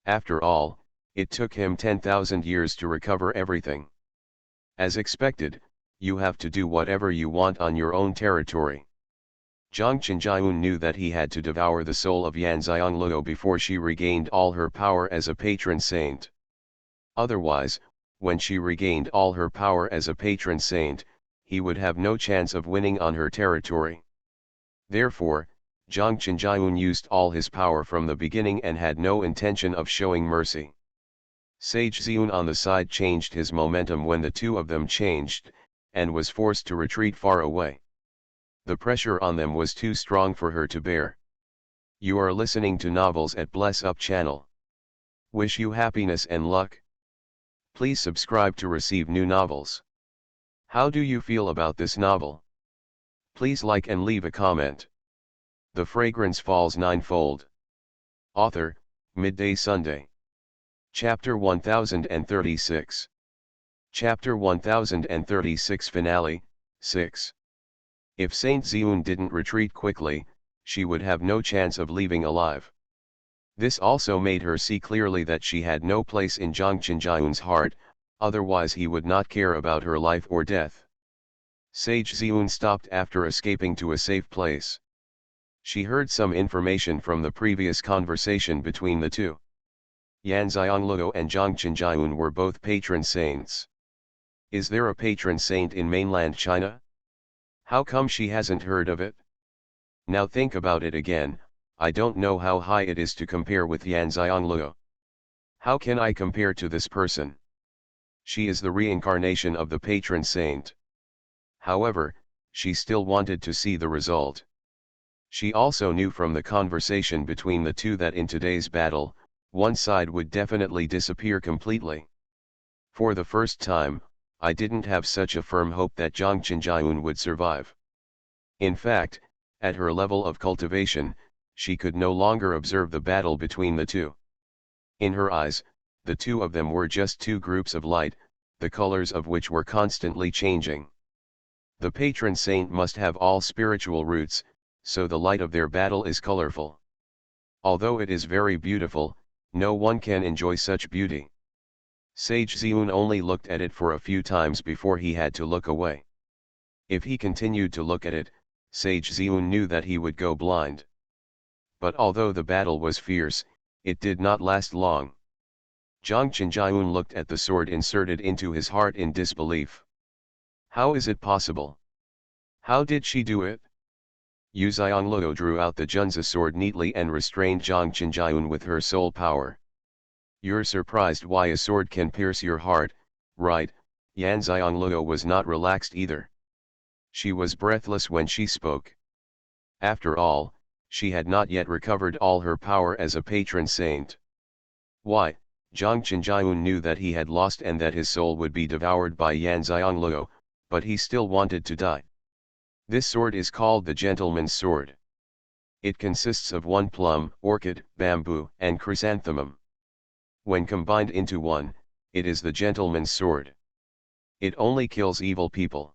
After all, it took him 10,000 years to recover everything. As expected, you have to do whatever you want on your own territory. Zhang Qinjiayun knew that he had to devour the soul of Yan Xiangluo before she regained all her power as a patron saint. Otherwise, when she regained all her power as a patron saint, he would have no chance of winning on her territory. Therefore, Zhang Qinjiayun used all his power from the beginning and had no intention of showing mercy. Sage Xiun on the side changed his momentum when the two of them changed, and was forced to retreat far away. The pressure on them was too strong for her to bear. You are listening to Novels at Bless Up channel. Wish you happiness and luck. Please subscribe to receive new novels. How do you feel about this novel? Please like and leave a comment. The Fragrance Falls Ninefold. Author, Midday Sunday. Chapter 1036. Chapter 1036 Finale, 6. If Saint Xiun didn't retreat quickly, she would have no chance of leaving alive. This also made her see clearly that she had no place in Zhang Qinjiayun's heart, otherwise he would not care about her life or death. Sage Xiun stopped after escaping to a safe place. She heard some information from the previous conversation between the two. Yan Xiangluo and Zhang Qinjiayun were both patron saints. Is there a patron saint in mainland China? How come she hasn't heard of it? Now think about it again. I don't know how high it is to compare with Yan Xiangluo. How can I compare to this person? She is the reincarnation of the patron saint. However, she still wanted to see the result. She also knew from the conversation between the two that in today's battle, one side would definitely disappear completely. For the first time, I didn't have such a firm hope that Zhang Qinjiayun would survive. In fact, at her level of cultivation, she could no longer observe the battle between the two. In her eyes, the two of them were just two groups of light, the colors of which were constantly changing. The patron saint must have all spiritual roots, so the light of their battle is colorful. Although it is very beautiful, no one can enjoy such beauty. Sage Xiun only looked at it for a few times before he had to look away. If he continued to look at it, Sage Xiun knew that he would go blind. But although the battle was fierce, it did not last long. Zhang Qinjiun looked at the sword inserted into his heart in disbelief. How is it possible? How did she do it? Yu Xiangluo drew out the Junzi sword neatly and restrained Zhang Qinjiun with her soul power. You're surprised why a sword can pierce your heart, right? Yan Xiangluo was not relaxed either. She was breathless when she spoke. After all, she had not yet recovered all her power as a patron saint. Why, Zhang Qinjiun knew that he had lost and that his soul would be devoured by Yan Xiangluo, but he still wanted to die. This sword is called the gentleman's sword. It consists of one plum, orchid, bamboo, and chrysanthemum. When combined into one, it is the gentleman's sword. It only kills evil people.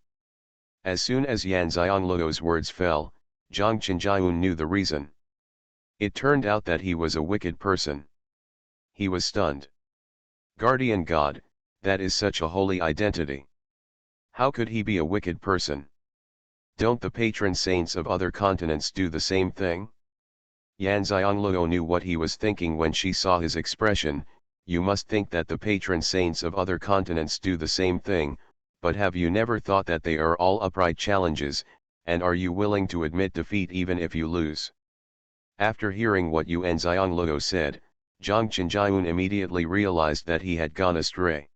As soon as Yan Xiangluo's words fell, Zhang Qinjiun knew the reason. It turned out that he was a wicked person. He was stunned. Guardian God, that is such a holy identity. How could he be a wicked person? Don't the patron saints of other continents do the same thing? Yan Xiangluo knew what he was thinking when she saw his expression. You must think that the patron saints of other continents do the same thing, but have you never thought that they are all upright challenges, and are you willing to admit defeat even if you lose? After hearing what Yan Xiangluo said, Zhang Qinjiun immediately realized that he had gone astray.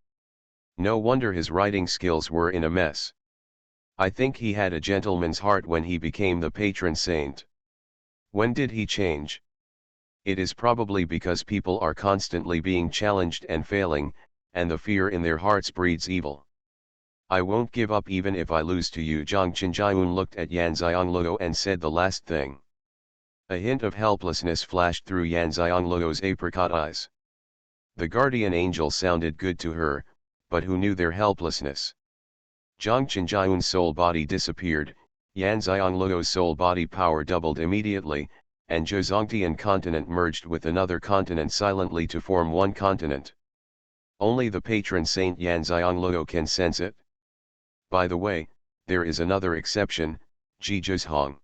No wonder his writing skills were in a mess. I think he had a gentleman's heart when he became the patron saint. When did he change? It is probably because people are constantly being challenged and failing, and the fear in their hearts breeds evil. I won't give up even if I lose to you. Zhang Qinjiun looked at Yan Xiangluo and said the last thing. A hint of helplessness flashed through Yan Xiangluo's apricot eyes. The guardian angel sounded good to her, but who knew their helplessness? Zhang Qinjiun's soul body disappeared, Yan Xiangluo's soul body power doubled immediately, and Zhongtian continent merged with another continent silently to form one continent. Only the patron saint Yan Xiangluo can sense it. By the way, there is another exception, Zhizhong.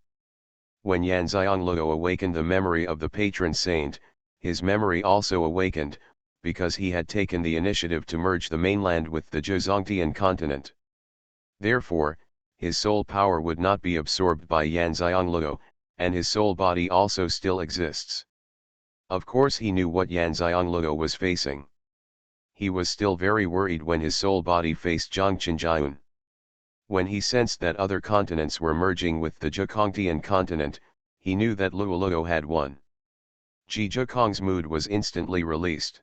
When Yan Xiangluo awakened the memory of the patron saint, his memory also awakened, because he had taken the initiative to merge the mainland with the Zhongtian continent. Therefore, his soul power would not be absorbed by Yan Xiangluo, and his soul body also still exists. Of course he knew what Yan Xiangluo was facing. He was still very worried when his soul body faced Zhang Qinjiun. When he sensed that other continents were merging with the Zhongtian continent, he knew that Luoluo had won. Zhizhong's mood was instantly released.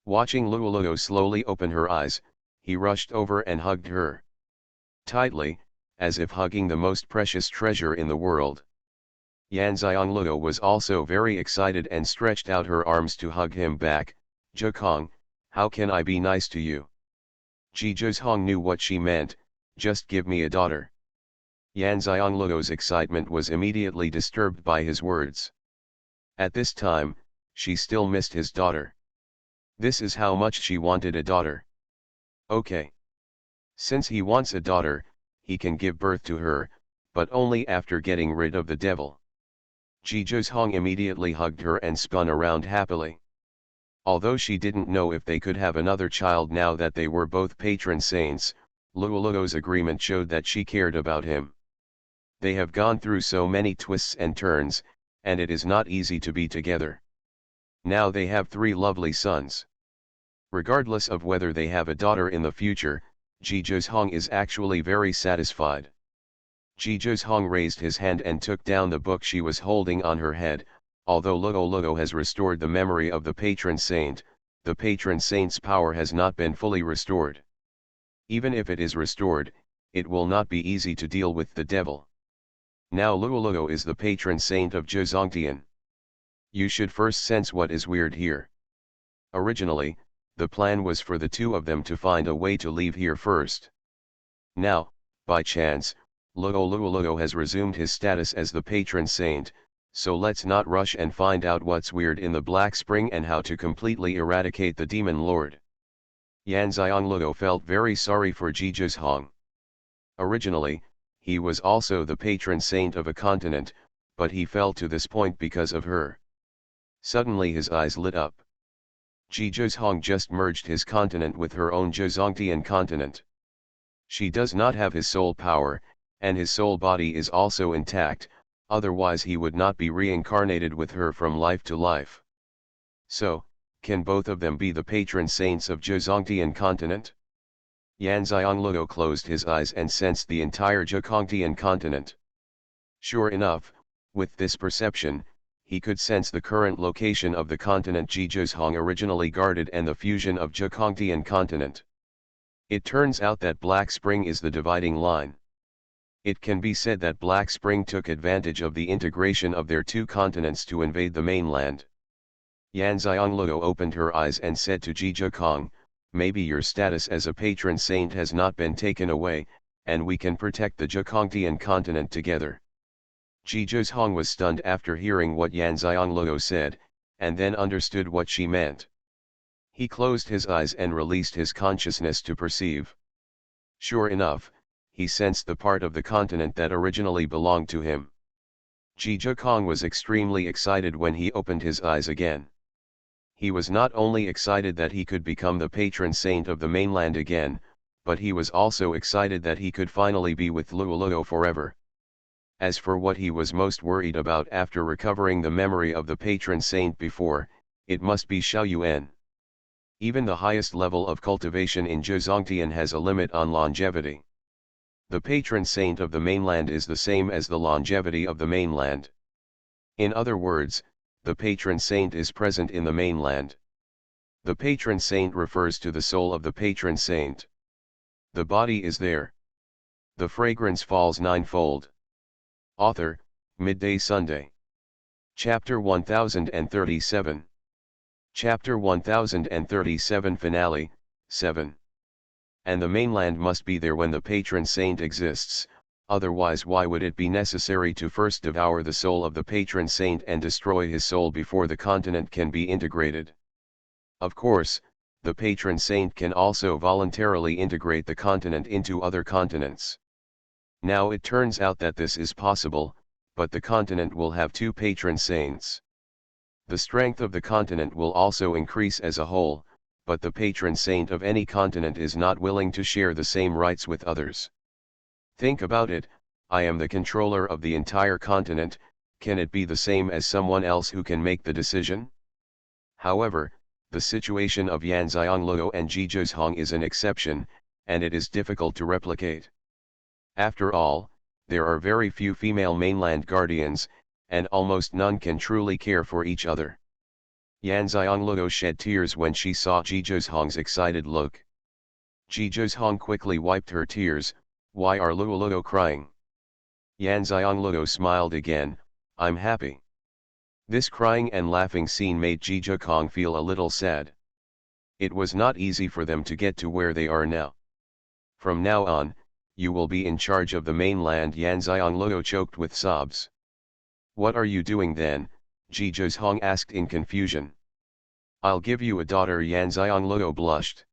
Watching Luoluo slowly open her eyes, he rushed over and hugged her tightly, as if hugging the most precious treasure in the world. Yan Xiangluo was also very excited and stretched out her arms to hug him back. Zhikong, how can I be nice to you? Zhizhong knew what she meant, just give me a daughter. Yan Xiangluo's excitement was immediately disturbed by his words. At this time, she still missed his daughter. This is how much she wanted a daughter. Okay. Since he wants a daughter, he can give birth to her, but only after getting rid of the devil. Zhizhong immediately hugged her and spun around happily. Although she didn't know if they could have another child now that they were both patron saints, Luoluo's agreement showed that she cared about him. They have gone through so many twists and turns, and it is not easy to be together. Now they have 3 lovely sons. Regardless of whether they have a daughter in the future, Zhizhong is actually very satisfied. Zhizhong raised his hand and took down the book she was holding on her head. Although Luoluo has restored the memory of the patron saint, the patron saint's power has not been fully restored. Even if it is restored, it will not be easy to deal with the devil. Now Luoluo is the patron saint of Zhongtian. You should first sense what is weird here. Originally, the plan was for the two of them to find a way to leave here first. Now, by chance, Luo has resumed his status as the patron saint, so let's not rush and find out what's weird in the Black Spring and how to completely eradicate the demon lord. Luo felt very sorry for Jizhong. Originally, he was also the patron saint of a continent, but he fell to this point because of her. Suddenly his eyes lit up. Jizhong just merged his continent with her own Zhongtian continent. She does not have his soul power, and his soul body is also intact, otherwise he would not be reincarnated with her from life to life. So, can both of them be the patron saints of Zhongtian continent? Luo closed his eyes and sensed the entire Zhongtian continent. Sure enough, with this perception, he could sense the current location of the continent Jizhong originally guarded and the fusion of Zhongtian continent. It turns out that Black Spring is the dividing line. It can be said that Black Spring took advantage of the integration of their two continents to invade the mainland. Luo opened her eyes and said to Jizhong, maybe your status as a patron saint has not been taken away, and we can protect the Zhongtian continent together. Jizhong was stunned after hearing what Luo said, and then understood what she meant. He closed his eyes and released his consciousness to perceive. Sure enough, he sensed the part of the continent that originally belonged to him. Jizhong was extremely excited when he opened his eyes again. He was not only excited that he could become the patron saint of the mainland again, but he was also excited that he could finally be with Luo forever. As for what he was most worried about after recovering the memory of the patron saint before, it must be Xuanhuan. Even the highest level of cultivation in Zhongtian has a limit on longevity. The patron saint of the mainland is the same as the longevity of the mainland. In other words, the patron saint is present in the mainland. The patron saint refers to the soul of the patron saint. The body is there. The fragrance falls ninefold. Author, Midday Sunday. Chapter 1037. Chapter 1037 Finale, 7. And the mainland must be there when the patron saint exists, otherwise why would it be necessary to first devour the soul of the patron saint and destroy his soul before the continent can be integrated? Of course, the patron saint can also voluntarily integrate the continent into other continents. Now it turns out that this is possible, but the continent will have two patron saints. The strength of the continent will also increase as a whole, but the patron saint of any continent is not willing to share the same rights with others. Think about it, I am the controller of the entire continent, can it be the same as someone else who can make the decision? However, the situation of Luo and Jizhong is an exception, and it is difficult to replicate. After all, there are very few female mainland guardians, and almost none can truly care for each other. Luo shed tears when she saw Jizhong's excited look. Jizhong quickly wiped her tears. Why are Luo crying? Luo smiled again, I'm happy. This crying and laughing scene made Jizhong feel a little sad. It was not easy for them to get to where they are now. From now on, you will be in charge of the mainland. Luo choked with sobs. What are you doing then? Jizhong asked in confusion. I'll give you a daughter. Luo blushed.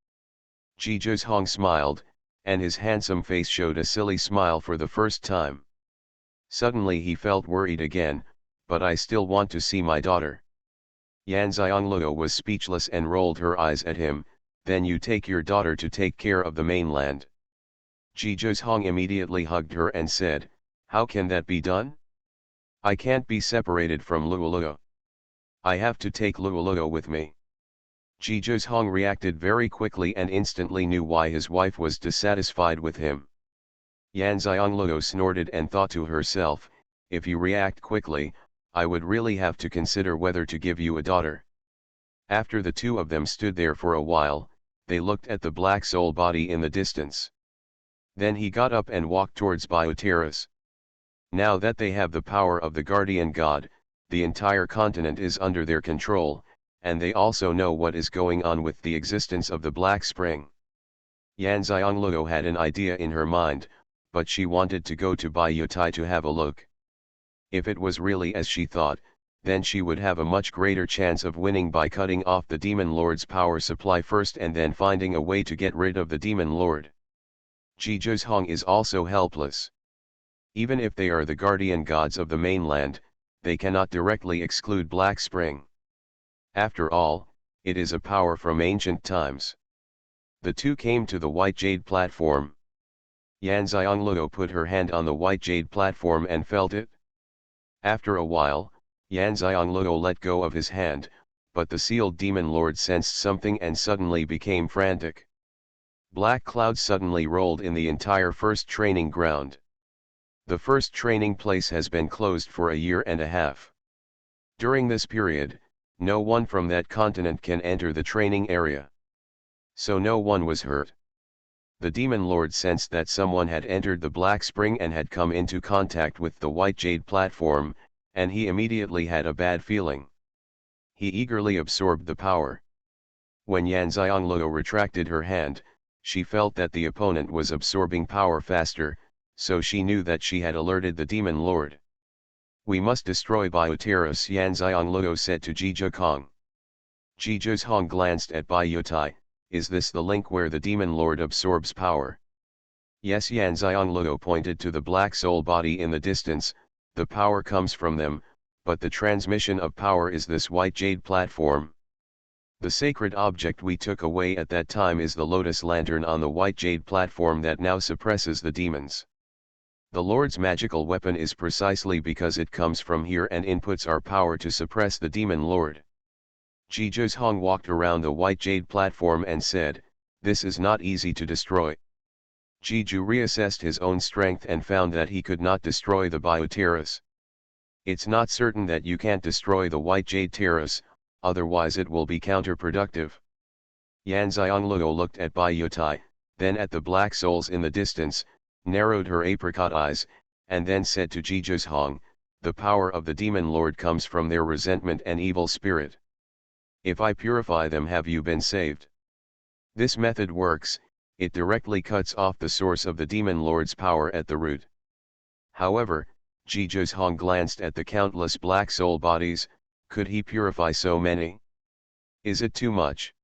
Jizhong smiled, and his handsome face showed a silly smile for the first time. Suddenly he felt worried again, but I still want to see my daughter. Luo was speechless and rolled her eyes at him. Then you take your daughter to take care of the mainland. Jizhong immediately hugged her and said, how can that be done? I can't be separated from Luo. I have to take Luo with me. Jizhong reacted very quickly and instantly knew why his wife was dissatisfied with him. Luo snorted and thought to herself, if you react quickly, I would really have to consider whether to give you a daughter. After the two of them stood there for a while, they looked at the black soul body in the distance. Then he got up and walked towards Bioterras. Now that they have the power of the guardian god, the entire continent is under their control, and they also know what is going on with the existence of the Black Spring. Yan Xianglou had an idea in her mind, but she wanted to go to Baiutai to have a look. If it was really as she thought, then she would have a much greater chance of winning by cutting off the Demon Lord's power supply first and then finding a way to get rid of the Demon Lord. Jizhong is also helpless. Even if they are the guardian gods of the mainland, they cannot directly exclude Black Spring. After all, it is a power from ancient times. The two came to the white jade platform. Yan Xianglou put her hand on the white jade platform and felt it. After a while, Yan Xianglou let go of his hand, but the sealed demon lord sensed something and suddenly became frantic. Black clouds suddenly rolled in the entire first training ground. The first training place has been closed for a year and a half. During this period, no one from that continent can enter the training area. So no one was hurt. The demon lord sensed that someone had entered the Black Spring and had come into contact with the white jade platform, and he immediately had a bad feeling. He eagerly absorbed the power. When Yan Xianglou retracted her hand, she felt that the opponent was absorbing power faster, so she knew that she had alerted the demon lord. "We must destroy Bioterus," Yan Xianglou said to Jizhong. Jizhong glanced at Baiutai. "Is this the link where the demon lord absorbs power?" "Yes." Yan Xianglou pointed to the black soul body in the distance. "The power comes from them, but the transmission of power is this white jade platform. The sacred object we took away at that time is the lotus lantern on the white jade platform that now suppresses the demons. The Lord's magical weapon is precisely because it comes from here and inputs our power to suppress the demon lord." Jizhong walked around the white jade platform and said, "This is not easy to destroy." Jiju reassessed his own strength and found that he could not destroy the Bioterus. "It's not certain that you can't destroy the white jade terrace, otherwise it will be counterproductive." Yan Xianglou looked at Baiutai, then at the black souls in the distance, narrowed her apricot eyes, and then said to Jizhong, "The power of the demon lord comes from their resentment and evil spirit. If I purify them, have you been saved?" This method works. It directly cuts off the source of the demon lord's power at the root. However, Jizhong glanced at the countless black soul bodies. Could he purify so many? Is it too much?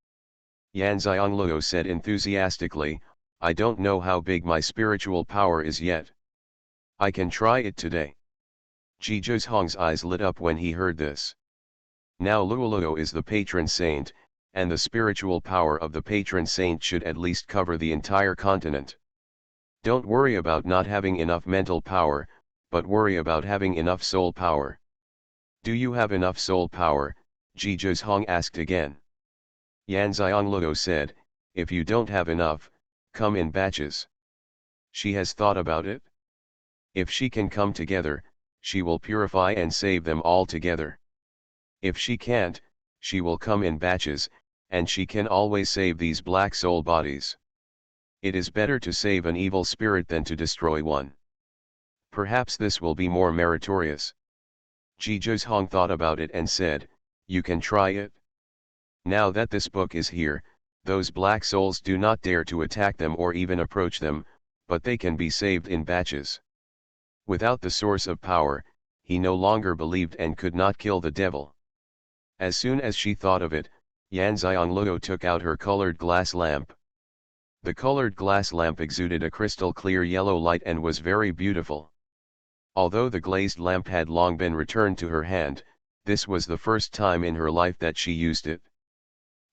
Yan Xianglou said enthusiastically, "I don't know how big my spiritual power is yet. I can try it today." Jizhong's eyes lit up when he heard this. Now Luoluo is the patron saint, and the spiritual power of the patron saint should at least cover the entire continent. Don't worry about not having enough mental power, but worry about having enough soul power. "Do you have enough soul power?" Jizhong asked again. Yan Xianglou said, "If you don't have enough, come in batches." She has thought about it. If she can come together, she will purify and save them all together. If she can't, she will come in batches, and she can always save these black soul bodies. It is better to save an evil spirit than to destroy one. Perhaps this will be more meritorious. Jizhong thought about it and said, "You can try it." Now that this book is here, those black souls do not dare to attack them or even approach them, but they can be saved in batches. Without the source of power, he no longer believed and could not kill the devil. As soon as she thought of it, Yan Xianglou took out her colored glass lamp. The colored glass lamp exuded a crystal clear yellow light and was very beautiful. Although the glazed lamp had long been returned to her hand, this was the first time in her life that she used it.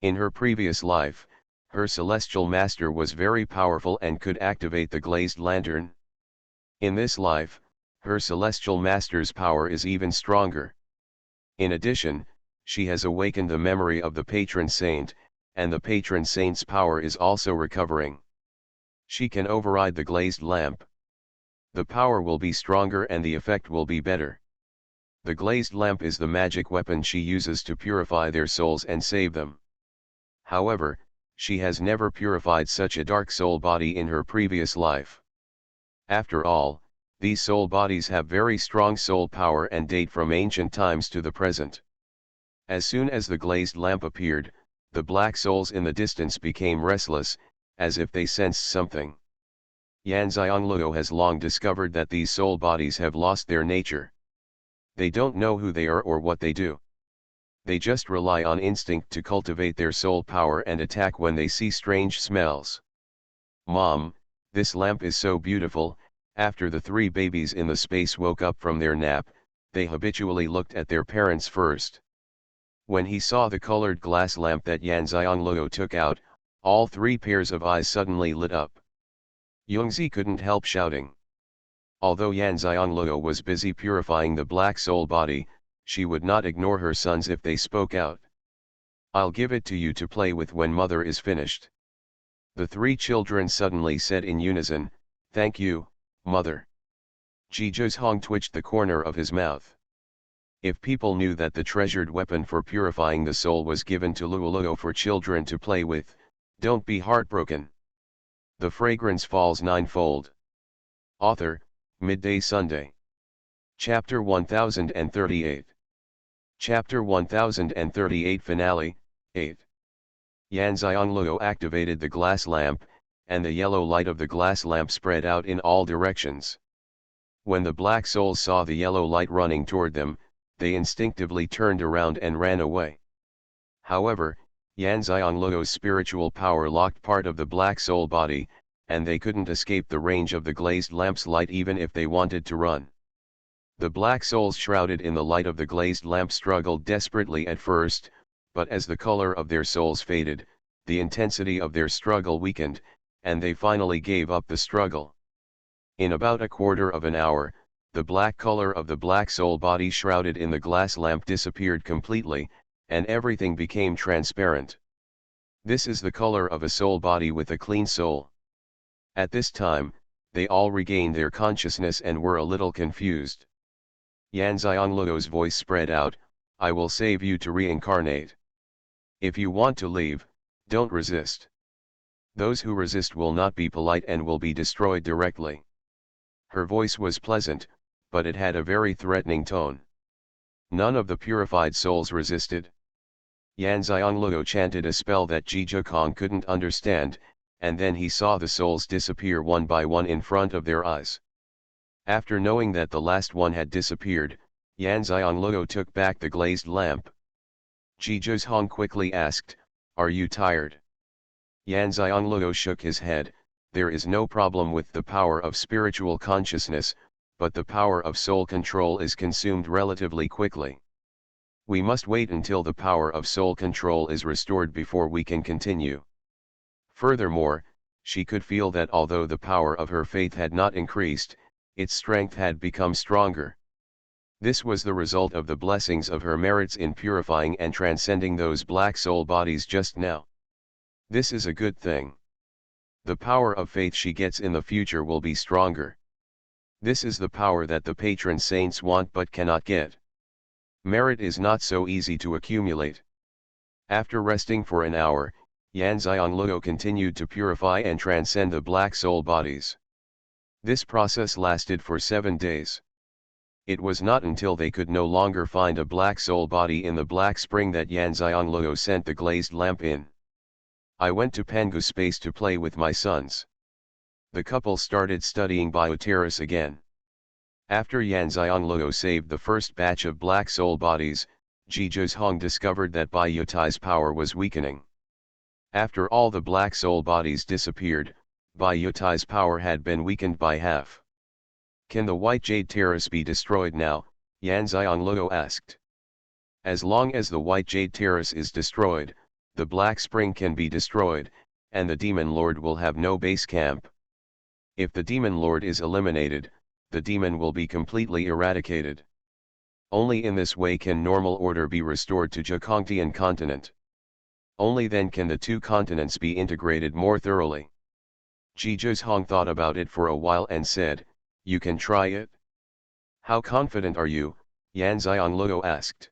In her previous life, her celestial master was very powerful and could activate the glazed lantern. In this life, her celestial master's power is even stronger. In addition, she has awakened the memory of the patron saint, and the patron saint's power is also recovering. She can override the glazed lamp. The power will be stronger and the effect will be better. The glazed lamp is the magic weapon she uses to purify their souls and save them. However, she has never purified such a dark soul body in her previous life. After all, These soul bodies have very strong soul power and date from ancient times to the present. As soon as the glazed lamp appeared, the black souls in the distance became restless, as if they sensed something. Xianxia has long discovered that these soul bodies have lost their nature. They don't know who they are or what they do. They just rely on instinct to cultivate their soul power and attack when they see strange smells. Mom, this lamp is so beautiful. After the three babies in the space woke up from their nap, they habitually looked at their parents first. When he saw the colored glass lamp that Xianxia took out, all three pairs of eyes suddenly lit up. Yongzi couldn't help shouting. Although Xianxia was busy purifying the black soul body, she would not ignore her sons if they spoke out. I'll give it to you to play with when mother is finished. The three children suddenly said in unison, "Thank you, mother." Zhizhong twitched the corner of his mouth. If people knew that the treasured weapon for purifying the soul was given to Luoluo for children to play with, don't be heartbroken. The Fragrance Falls Ninefold. Author, Midday Sunday. Chapter 1038. Chapter 1038 Finale, 8. Xianxia activated the glass lamp, and the yellow light of the glass lamp spread out in all directions. When the black souls saw the yellow light running toward them, they instinctively turned around and ran away. However, Xianxia's spiritual power locked part of the black soul body, and they couldn't escape the range of the glazed lamp's light even if they wanted to run. The black souls shrouded in the light of the glazed lamp struggled desperately at first, but as the color of their souls faded, the intensity of their struggle weakened, and they finally gave up the struggle. In about a quarter of an hour, the black color of the black soul body shrouded in the glass lamp disappeared completely, and everything became transparent. This is the color of a soul body with a clean soul. At this time, they all regained their consciousness and were a little confused. Xianxia's voice spread out, "I will save you to reincarnate. If you want to leave, don't resist. Those who resist will not be polite and will be destroyed directly." Her voice was pleasant, but it had a very threatening tone. None of the purified souls resisted. Xianxia chanted a spell that Zhizhong couldn't understand, and then he saw the souls disappear one by one in front of their eyes. After knowing that the last one had disappeared, Xianxia took back the glazed lamp. Zhizhong quickly asked, "Are you tired?" Xianxia shook his head, "There is no problem with the power of spiritual consciousness, but the power of soul control is consumed relatively quickly. We must wait until the power of soul control is restored before we can continue." Furthermore, she could feel that although the power of her faith had not increased, its strength had become stronger. This was the result of the blessings of her merits in purifying and transcending those black soul bodies just now. This is a good thing. The power of faith she gets in the future will be stronger. This is the power that the patron saints want but cannot get. Merit is not so easy to accumulate. After resting for an hour, Xianxia continued to purify and transcend the black soul bodies. This process lasted for 7 days. It was not until they could no longer find a black soul body in the black spring that Xianxia sent the glazed lamp in. "I went to Pangu space to play with my sons." The couple started studying bioterrors again. After Xianxia saved the first batch of black soul bodies, Zhizhong discovered that Baiyutai's power was weakening. After all the black soul bodies disappeared, Baiyutai's power had been weakened by half. "Can the white jade terrace be destroyed now?" Xianxia asked. "As long as the white jade terrace is destroyed, the black spring can be destroyed, and the demon lord will have no base camp. If the demon lord is eliminated, the demon will be completely eradicated. Only in this way can normal order be restored to Zhikongtian continent. Only then can the two continents be integrated more thoroughly." Zhizhong thought about it for a while and said, "You can try it?" "How confident are you?" Xianxia asked.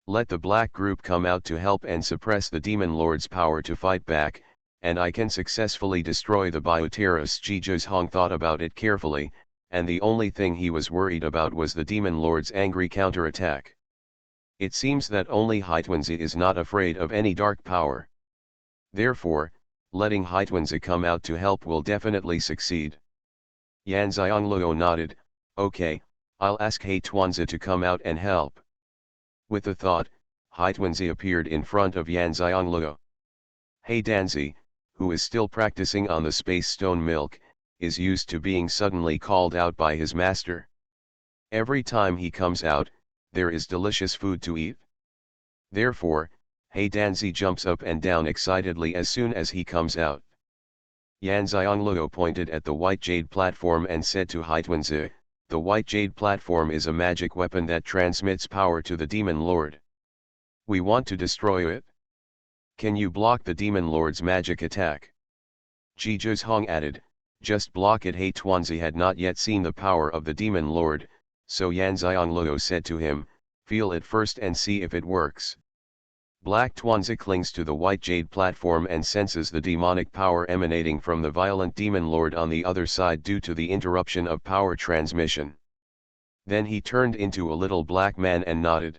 "Let the black group come out to help and suppress the demon lord's power to fight back, and I can successfully destroy the bioterrorists." Zhizhong thought about it carefully, and the only thing he was worried about was the demon lord's angry counterattack. It seems that only Xianxia is not afraid of any dark power. Therefore, letting Xianxia come out to help will definitely succeed. Yan Xiangluo nodded, okay, I'll ask Xianxia to come out and help. With the thought, Xianxia appeared in front of Yan Xiangluo. Danzi, who is still practicing on the space stone milk, is used to being suddenly called out by his master. Every time he comes out, there is delicious food to eat. Therefore, Danzi jumps up and down excitedly as soon as he comes out. Yan Xiangluo pointed at the white jade platform and said to Xianxia, the white jade platform is a magic weapon that transmits power to the demon lord. We want to destroy it. Can you block the demon lord's magic attack? Xuanhuan added, just block it. Xianxia had not yet seen the power of the demon lord, so Yan Xiangluo said to him, feel it first and see if it works. Black Xuanxia clings to the white jade platform and senses the demonic power emanating from the violent demon lord on the other side due to the interruption of power transmission. Then he turned into a little black man and nodded.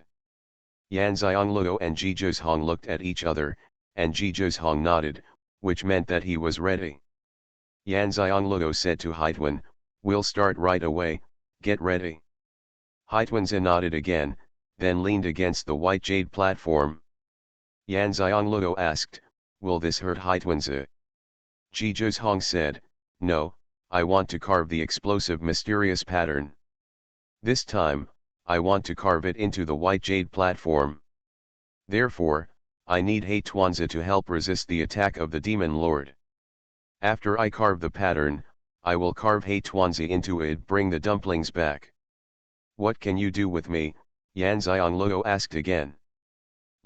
Yan Xiangluo and Xuanhuan looked at each other, and Xuanhuan nodded, which meant that he was ready. Yan Xiangluo said to Xianxia, we'll start right away, get ready. Xianxia nodded again, then leaned against the white jade platform. Yan Xiangluo asked, will this hurt Xianxia? Xuanhuan said, no, I want to carve the explosive mysterious pattern. This time, I want to carve it into the white jade platform. Therefore, I need Xianxia to help resist the attack of the demon lord. After I carve the pattern, I will carve Xianxia into it. Bring the dumplings back. What can you do with me? Yan Xiangluo asked again.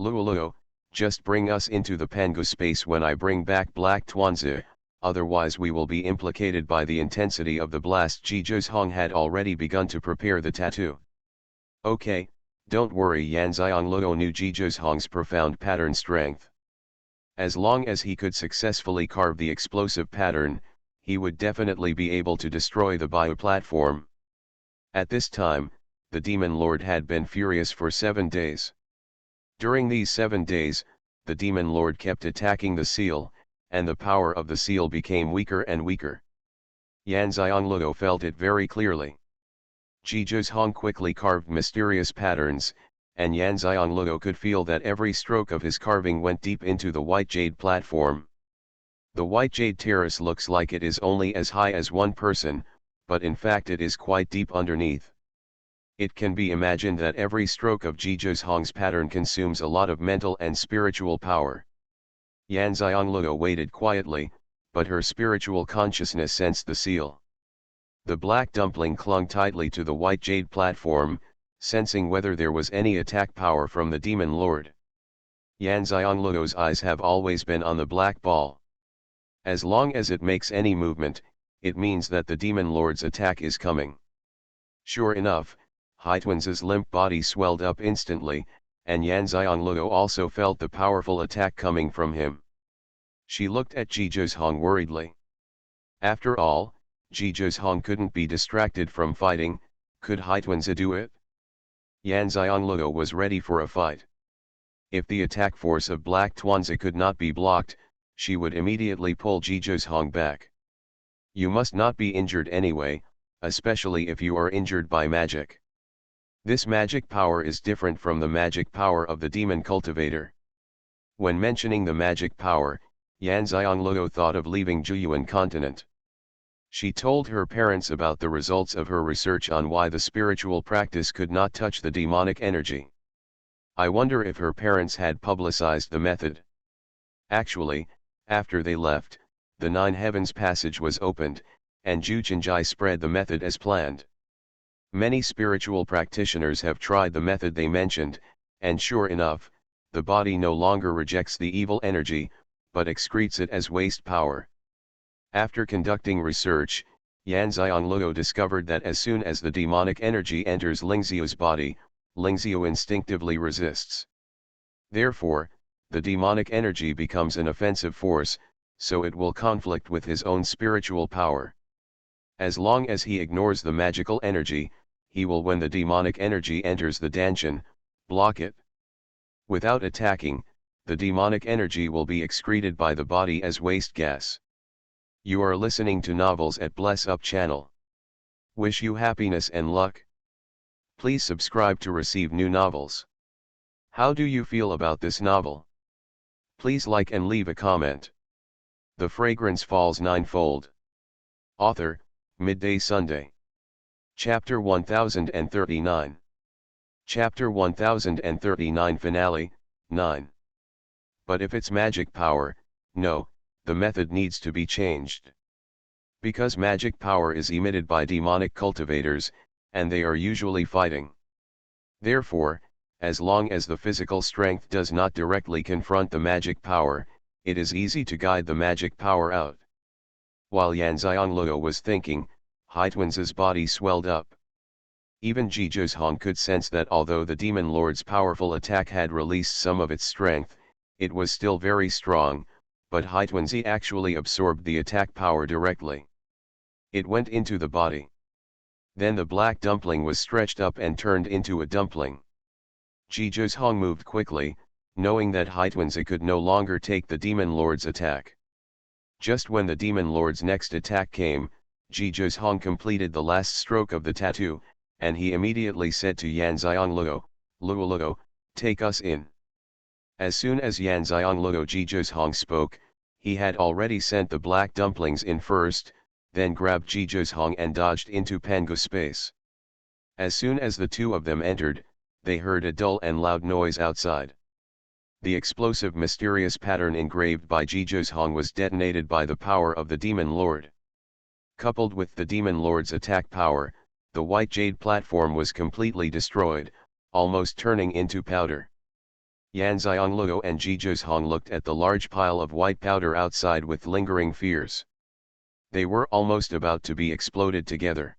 Luoluo, just bring us into the Pangu space when I bring back Black Xuanxia, otherwise we will be implicated by the intensity of the blast. Xuanhuan had already begun to prepare the tattoo. Okay, don't worry. Yan Xiangluo knew Xuanhuan's profound pattern strength. As long as he could successfully carve the explosive pattern, he would definitely be able to destroy the bioplatform. At this time, the demon lord had been furious for 7 days. During these 7 days, the demon lord kept attacking the seal, and the power of the seal became weaker and weaker. Yan Xiangluo felt it very clearly. Xuanhuan quickly carved mysterious patterns, and Yan Xiangluo could feel that every stroke of his carving went deep into the white jade platform. The white jade terrace looks like it is only as high as one person, but in fact it is quite deep underneath. It can be imagined that every stroke of Xuanhuan's pattern consumes a lot of mental and spiritual power. Yan Xiangluo waited quietly, but her spiritual consciousness sensed the seal. The black dumpling clung tightly to the white jade platform, sensing whether there was any attack power from the demon lord. Yan Xiangluo's eyes have always been on the black ball. As long as it makes any movement, it means that the demon lord's attack is coming. Sure enough, Xianxia's limp body swelled up instantly, and Yan Xiangluo also felt the powerful attack coming from him. She looked at Xuanhuan worriedly. After all, Xuanhuan couldn't be distracted from fighting. Could Xianxia do it? Yan Xiangluo was ready for a fight. If the attack force of Black Xuanxia could not be blocked, she would immediately pull Xuanhuan back. You must not be injured anyway, especially if you are injured by magic. This magic power is different from the magic power of the demon cultivator. When mentioning the magic power, Yan Xiangluo thought of leaving Xuanhuan continent. She told her parents about the results of her research on why the spiritual practice could not touch the demonic energy. I wonder if her parents had publicized the method. Actually, after they left, the 9 heavens passage was opened, and Zhu Chenjai spread the method as planned. Many spiritual practitioners have tried the method they mentioned, and sure enough, the body no longer rejects the evil energy, but excretes it as waste power. After conducting research, Yan Xiangluo discovered that as soon as the demonic energy enters Lingxiu's body, Lingxiu instinctively resists. Therefore, the demonic energy becomes an offensive force, so it will conflict with his own spiritual power. As long as he ignores the magical energy, he will, when the demonic energy enters the Danshan, block it. Without attacking, the demonic energy will be excreted by the body as waste gas. You are listening to Novels at Bless Up channel. Wish you happiness and luck. Please subscribe to receive new novels. How do you feel about this novel? Please like and leave a comment. The Fragrance Falls Ninefold. Author, Midday Sunday. Chapter 1039. Chapter 1039 Finale, 9. But if it's magic power, no, the method needs to be changed. Because magic power is emitted by demonic cultivators, and they are usually fighting. Therefore, as long as the physical strength does not directly confront the magic power, it is easy to guide the magic power out. While Xianxia was thinking, Haituan's body swelled up. Even Xuanhuan could sense that although the demon lord's powerful attack had released some of its strength, it was still very strong, but Haituan's actually absorbed the attack power directly. It went into the body. Then the black dumpling was stretched up and turned into a dumpling. Xuanhuan moved quickly, knowing that Haituan's could no longer take the demon lord's attack. Just when the demon lord's next attack came, Xuanhuan completed the last stroke of the tattoo, and he immediately said to Xianxia, Luo, take us in. As soon as Xianxia Xuanhuan spoke, he had already sent the black dumplings in first, then grabbed Xuanhuan and dodged into Pangu space. As soon as the two of them entered, they heard a dull and loud noise outside. The explosive mysterious pattern engraved by Xuanhuan was detonated by the power of the demon lord. Coupled with the demon lord's attack power, the white jade platform was completely destroyed, almost turning into powder. Xianxia and Xuanhuan looked at the large pile of white powder outside with lingering fears. They were almost about to be exploded together.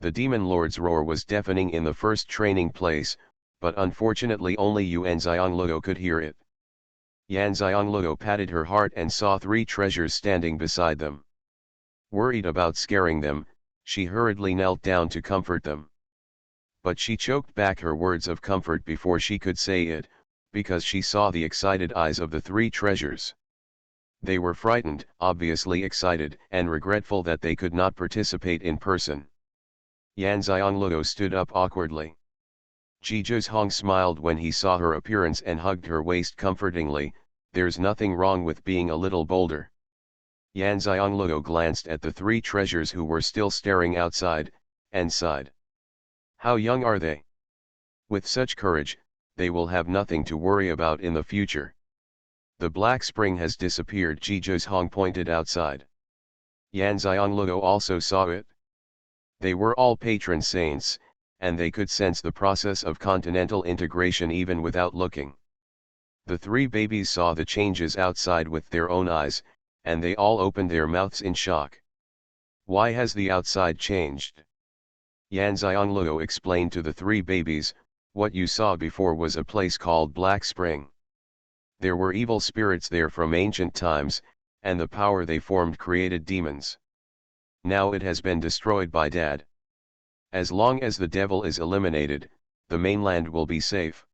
The demon lord's roar was deafening in the first training place, but unfortunately only Xianxia could hear it. Xianxia patted her heart and saw three treasures standing beside them. Worried about scaring them, she hurriedly knelt down to comfort them. But she choked back her words of comfort before she could say it, because she saw the excited eyes of the three treasures. They were frightened, obviously excited, and regretful that they could not participate in person. Xianxia stood up awkwardly. Xuanhuan smiled when he saw her appearance and hugged her waist comfortingly. There's nothing wrong with being a little bolder. Xianxia glanced at the three treasures who were still staring outside, and sighed. How young are they? With such courage, they will have nothing to worry about in the future. The black spring has disappeared, Xuanhuan pointed outside. Xianxia also saw it. They were all patron saints, and they could sense the process of continental integration even without looking. The three babies saw the changes outside with their own eyes, and they all opened their mouths in shock. Why has the outside changed? Xianxia explained to the three babies, what you saw before was a place called Black Spring. There were evil spirits there from ancient times, and the power they formed created demons. Now it has been destroyed by Dad. As long as the devil is eliminated, the mainland will be safe.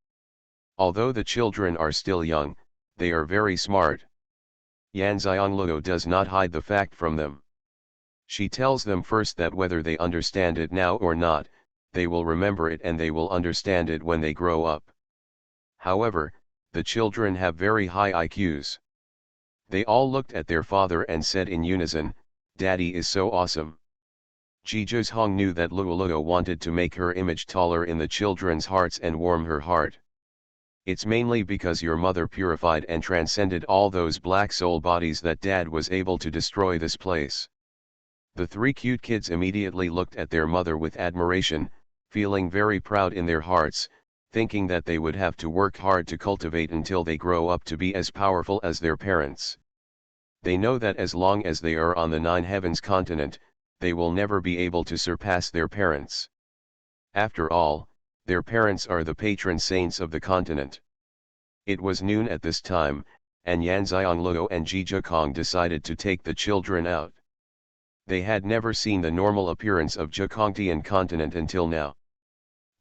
Although the children are still young, they are very smart. Xianxia does not hide the fact from them. She tells them first that whether they understand it now or not, they will remember it and they will understand it when they grow up. However, the children have very high IQs. They all looked at their father and said in unison, Daddy is so awesome. Xuanhuan knew that Luo wanted to make her image taller in the children's hearts and warm her heart. It's mainly because your mother purified and transcended all those black soul bodies that Dad was able to destroy this place. The three cute kids immediately looked at their mother with admiration, feeling very proud in their hearts, thinking that they would have to work hard to cultivate until they grow up to be as powerful as their parents. They know that as long as they are on the Nine Heavens continent, they will never be able to surpass their parents. After all, their parents are the patron saints of the continent. It was noon at this time, and Xianxia and Xuanhuan decided to take the children out. They had never seen the normal appearance of Zhejiangtian continent until now.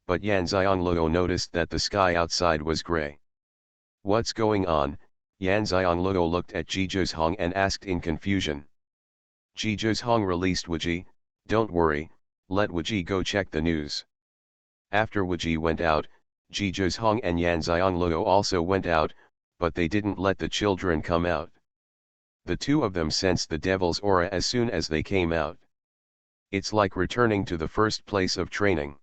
But Yan Xianglou noticed that the sky outside was gray. What's going on? Yan Xianglou looked at Ji Zhizhong and asked in confusion. Ji Zhizhong released Wuji. Don't worry, let Wuji go check the news. After Wuji went out, Ji Zhizhong and Yan Xianglou also went out, but they didn't let the children come out. The two of them sensed the devil's aura as soon as they came out. It's like returning to the first place of training.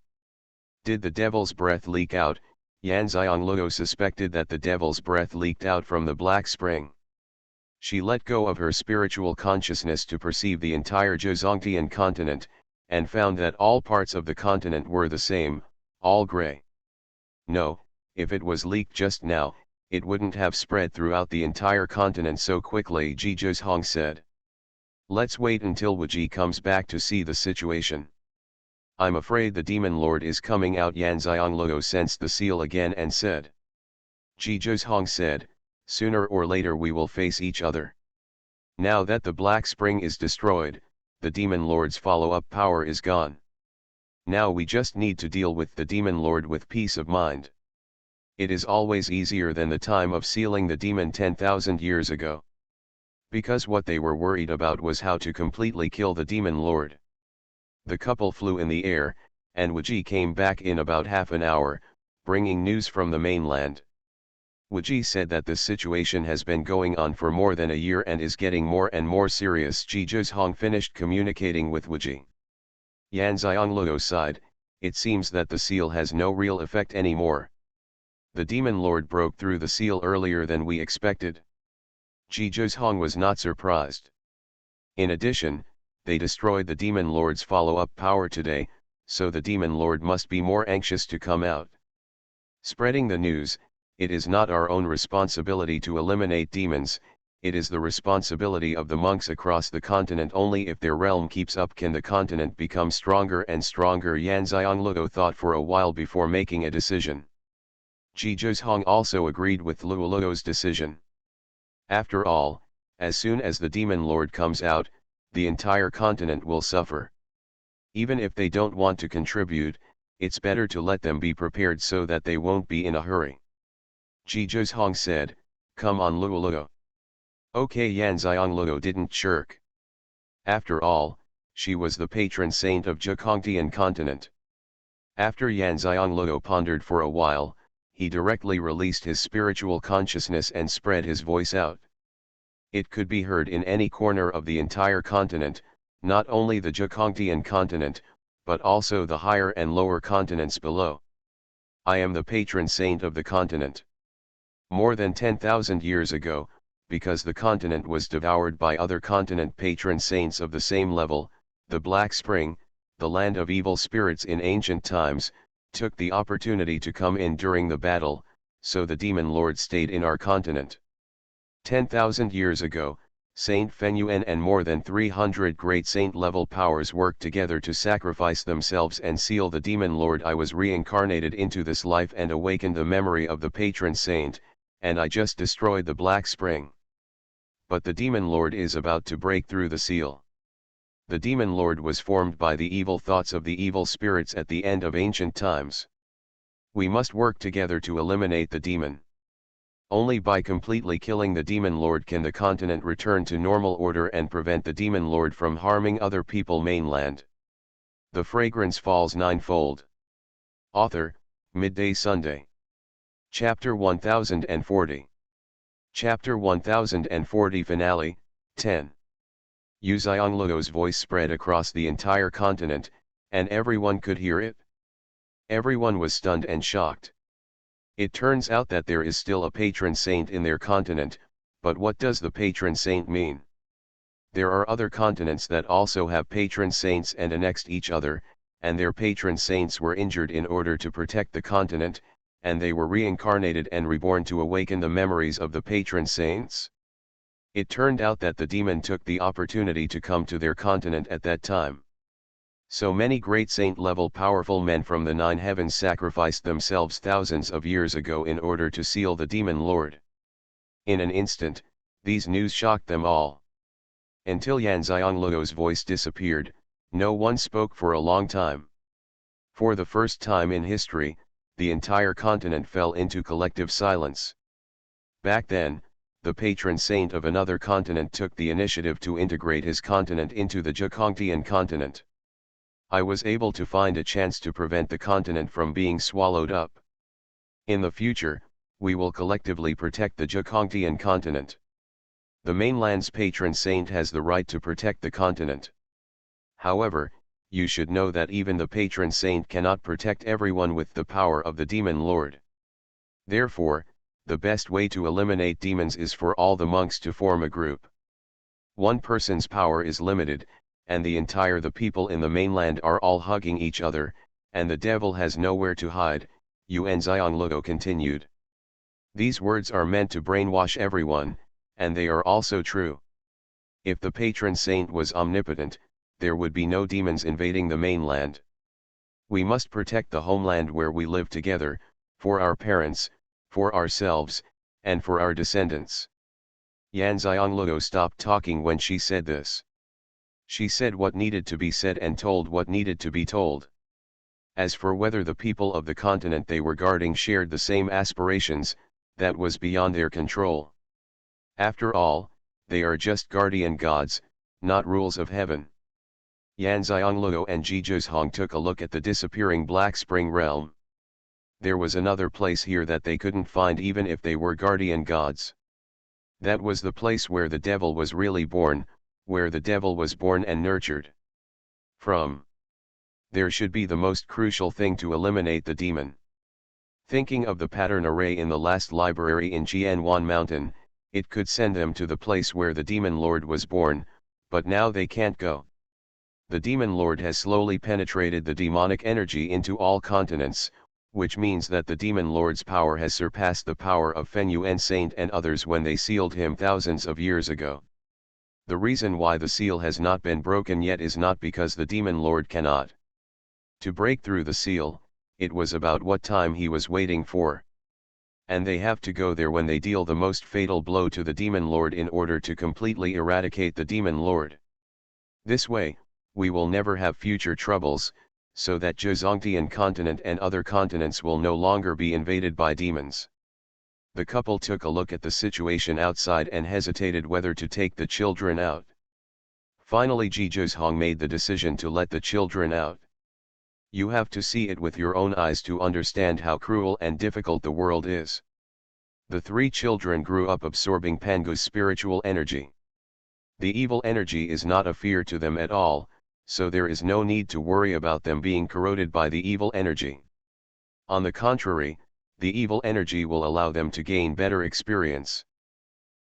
Did the devil's breath leak out? Yan Xianglou suspected that the devil's breath leaked out from the black spring. She let go of her spiritual consciousness to perceive the entire Zhejiangtian continent, and found that all parts of the continent were the same, all gray. No, if it was leaked just now, it wouldn't have spread throughout the entire continent so quickly, Ji Zhizhong said. Let's wait until Wuji comes back to see the situation. I'm afraid the demon lord is coming out. Yan Xianglou sensed the seal again and said. Ji Zhizhong said, sooner or later we will face each other. Now that the black spring is destroyed, the demon lord's follow-up power is gone. Now we just need to deal with the demon lord with peace of mind. It is always easier than the time of sealing the demon 10,000 years ago. Because what they were worried about was how to completely kill the demon lord. The couple flew in the air, and Wuji came back in about half an hour, bringing news from the mainland. Wuji said that the situation has been going on for more than a year and is getting more and more serious. Ji Zhizhong finished communicating with Wuji. Yan Xianglou sighed, it seems that the seal has no real effect anymore. The demon lord broke through the seal earlier than we expected. Ji Zhizhong was not surprised. In addition, they destroyed the demon lord's follow-up power today, so the demon lord must be more anxious to come out. Spreading the news, it is not our own responsibility to eliminate demons, it is the responsibility of the monks across the continent. Only if their realm keeps up can the continent become stronger and stronger. Yan Xianglou thought for a while before making a decision. Ji Zhizhong also agreed with Luoluo's decision. After all, as soon as the demon lord comes out, the entire continent will suffer. Even if they don't want to contribute, it's better to let them be prepared so that they won't be in a hurry. Ji Zhizhong said, come on Luoluo. Okay. Yan Xianglou didn't shirk. After all, she was the patron saint of Zhejiangtian continent. After Yan Xianglou pondered for a while, he directly released his spiritual consciousness and spread his voice out. It could be heard in any corner of the entire continent, not only the Zhejiangtian continent, but also the higher and lower continents below. I am the patron saint of the continent. More than 10,000 years ago, because the continent was devoured by other continent patron saints of the same level, the Black Spring, the land of evil spirits in ancient times, took the opportunity to come in during the battle, so the demon lord stayed in our continent. 10,000 years ago, Saint Fenyuan and more than 300 great saint-level powers worked together to sacrifice themselves and seal the demon lord. I was reincarnated into this life and awakened the memory of the patron saint, and I just destroyed the Black Spring. But the demon lord is about to break through the seal. The demon lord was formed by the evil thoughts of the evil spirits at the end of ancient times. We must work together to eliminate the demon. Only by completely killing the demon lord can the continent return to normal order and prevent the demon lord from harming other people. Mainland. The Fragrance Falls Ninefold. Author, Midday Sunday. Chapter 1040. Chapter 1040 Finale, 10. Yu Xiangluo's voice spread across the entire continent, and everyone could hear it. Everyone was stunned and shocked. It turns out that there is still a patron saint in their continent, but what does the patron saint mean? There are other continents that also have patron saints and annexed each other, and their patron saints were injured in order to protect the continent, and they were reincarnated and reborn to awaken the memories of the patron saints. It turned out that the demon took the opportunity to come to their continent at that time. So many great saint-level powerful men from the 9 heavens sacrificed themselves thousands of years ago in order to seal the demon lord. In an instant, these news shocked them all. Until Yan Xiongluo's voice disappeared, no one spoke for a long time. For the first time in history, the entire continent fell into collective silence. Back then, the patron saint of another continent took the initiative to integrate his continent into the Zhejiangtian continent. I was able to find a chance to prevent the continent from being swallowed up. In the future, we will collectively protect the Zhejiangtian continent. The mainland's patron saint has the right to protect the continent. However, you should know that even the patron saint cannot protect everyone with the power of the demon lord. Therefore, the best way to eliminate demons is for all the monks to form a group. One person's power is limited, and the people in the mainland are all hugging each other, and the devil has nowhere to hide, Yuan Xiongluo continued. These words are meant to brainwash everyone, and they are also true. If the patron saint was omnipotent, there would be no demons invading the mainland. We must protect the homeland where we live together, for our parents, for ourselves, and for our descendants. Yan Xiongluo stopped talking when she said this. She said what needed to be said and told what needed to be told. As for whether the people of the continent they were guarding shared the same aspirations, that was beyond their control. After all, they are just guardian gods, not rules of heaven. Yan Xiongluo and Ji Zhizhong took a look at the disappearing Black Spring realm. There was another place here that they couldn't find even if they were guardian gods. That was the place where the devil was really born, where the devil was born and nurtured. From there should be the most crucial thing to eliminate the demon. Thinking of the pattern array in the last library in Xuanhuan Mountain, it could send them to the place where the demon lord was born, but now they can't go. The demon lord has slowly penetrated the demonic energy into all continents, which means that the demon lord's power has surpassed the power of Fen Yuan Saint and others when they sealed him thousands of years ago. The reason why the seal has not been broken yet is not because the demon lord cannot. To break through the seal, it was about what time he was waiting for. And they have to go there when they deal the most fatal blow to the demon lord in order to completely eradicate the demon lord. This way, we will never have future troubles, so that Zhejiangtian continent and other continents will no longer be invaded by demons. The couple took a look at the situation outside and hesitated whether to take the children out. Finally Ji Zhizhong made the decision to let the children out. You have to see it with your own eyes to understand how cruel and difficult the world is. The three children grew up absorbing Pangu's spiritual energy. The evil energy is not a fear to them at all, so there is no need to worry about them being corroded by the evil energy. On the contrary, the evil energy will allow them to gain better experience.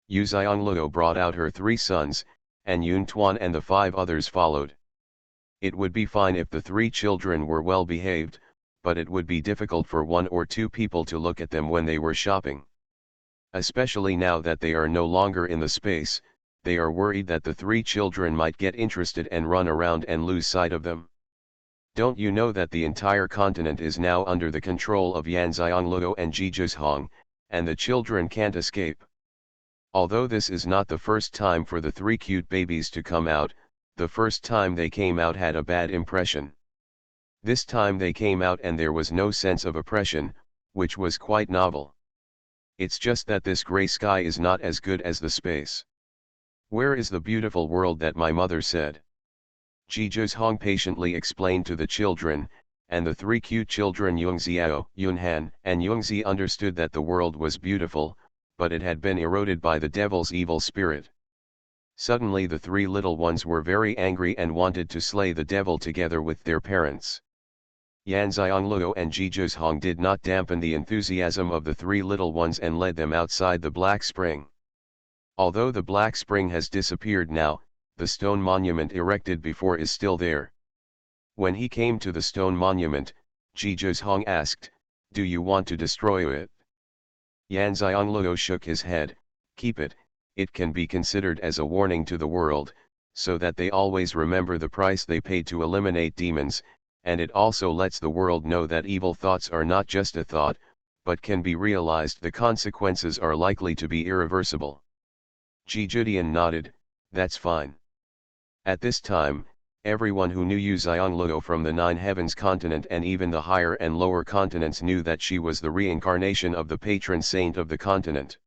Yu Xiongluo brought out her three sons, and Yun Tuan and the 5 others followed. It would be fine if the 3 children were well behaved, but it would be difficult for 1 or 2 people to look at them when they were shopping. Especially now that they are no longer in the space, they are worried that the 3 children might get interested and run around and lose sight of them. Don't you know that the entire continent is now under the control of Yan Xiongluo and Ji Zhizhong, and the children can't escape? Although this is not the first time for the 3 cute babies to come out, the first time they came out had a bad impression. This time they came out and there was no sense of oppression, which was quite novel. It's just that this gray sky is not as good as the space. Where is the beautiful world that my mother said? Ji Zhizhong patiently explained to the children, and the 3 cute children Yungxiao, Yunhan, and Yungzi understood that the world was beautiful, but it had been eroded by the devil's evil spirit. Suddenly the 3 little ones were very angry and wanted to slay the devil together with their parents. Yan Xiongluo and Ji Zhizhong did not dampen the enthusiasm of the 3 little ones and led them outside the Black Spring. Although the Black Spring has disappeared now, the stone monument erected before is still there. When he came to the stone monument, Ji Zhizhong asked, "Do you want to destroy it?" Yan Xiongluo shook his head, "Keep it, it can be considered as a warning to the world, so that they always remember the price they paid to eliminate demons, and it also lets the world know that evil thoughts are not just a thought, but can be realized. The consequences are likely to be irreversible." Ji Zhidian nodded, "That's fine. At this time, everyone who knew Xianxia from the Nine Heavens continent and even the higher and lower continents knew that she was the reincarnation of the patron saint of the continent.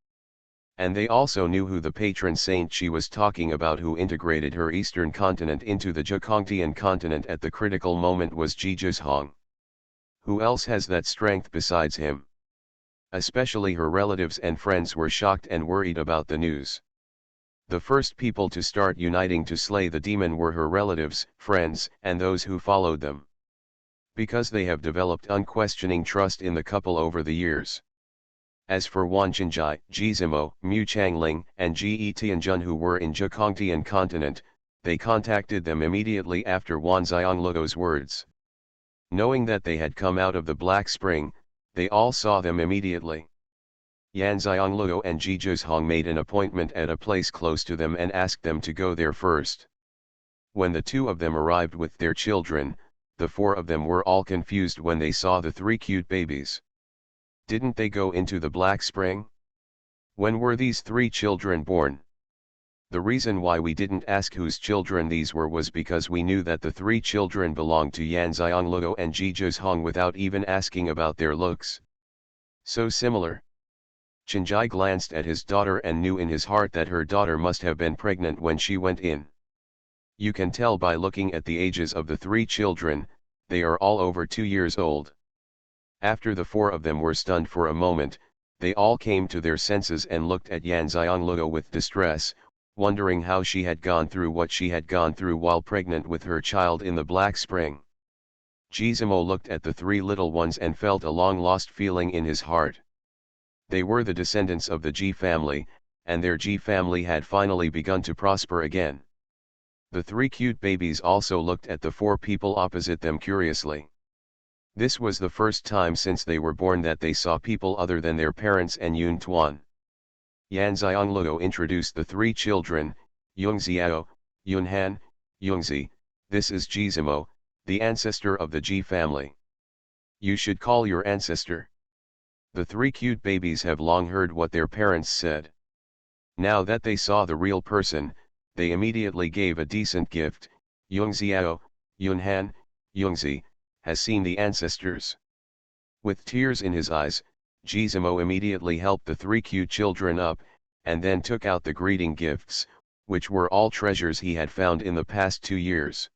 And they also knew who the patron saint she was talking about, who integrated her eastern continent into the Zhejiangtian continent at the critical moment, was Zhizhong. Who else has that strength besides him? Especially her relatives and friends were shocked and worried about the news. The first people to start uniting to slay the demon were her relatives, friends, and those who followed them. Because they have developed unquestioning trust in the couple over the years. As for Wan Qinjai, Jizimo, Mu Changling, and Ge Tianjun, who were in Zhejiangtian continent, they contacted them immediately after Wan Xiangliu's words. Knowing that they had come out of the Black Spring, they all saw them immediately. Yan Xiangliu and Zhizhong made an appointment at a place close to them and asked them to go there first. When the two of them arrived with their children, the four of them were all confused when they saw the three cute babies. Didn't they go into the Black Spring? When were these three children born? The reason why we didn't ask whose children these were was because we knew that the three children belonged to Yan Xiangliu and Zhizhong without even asking about their looks. So similar. Qinjai glanced at his daughter and knew in his heart that her daughter must have been pregnant when she went in. You can tell by looking at the ages of the three children, they are all over 2 years old. After the four of them were stunned for a moment, they all came to their senses and looked at Yan Xiangliu with distress, wondering how she had gone through what she had gone through while pregnant with her child in the Black Spring. Jizimo looked at the three little ones and felt a long-lost feeling in his heart. They were the descendants of the Ji family, and their Ji family had finally begun to prosper again. The three cute babies also looked at the four people opposite them curiously. This was the first time since they were born that they saw people other than their parents and Yun Tuan. Yan Xiangliu introduced the three children, Yungxiao, Yunhan, Yungzi, this is Jizimo, the ancestor of the Ji family. You should call your ancestor. The three cute babies have long heard what their parents said. Now that they saw the real person, they immediately gave a decent gift. Yungxiao, Yunhan, Yungzi, has seen the ancestors. With tears in his eyes, Jizimo immediately helped the three cute children up, and then took out the greeting gifts, which were all treasures he had found in the past 2 years.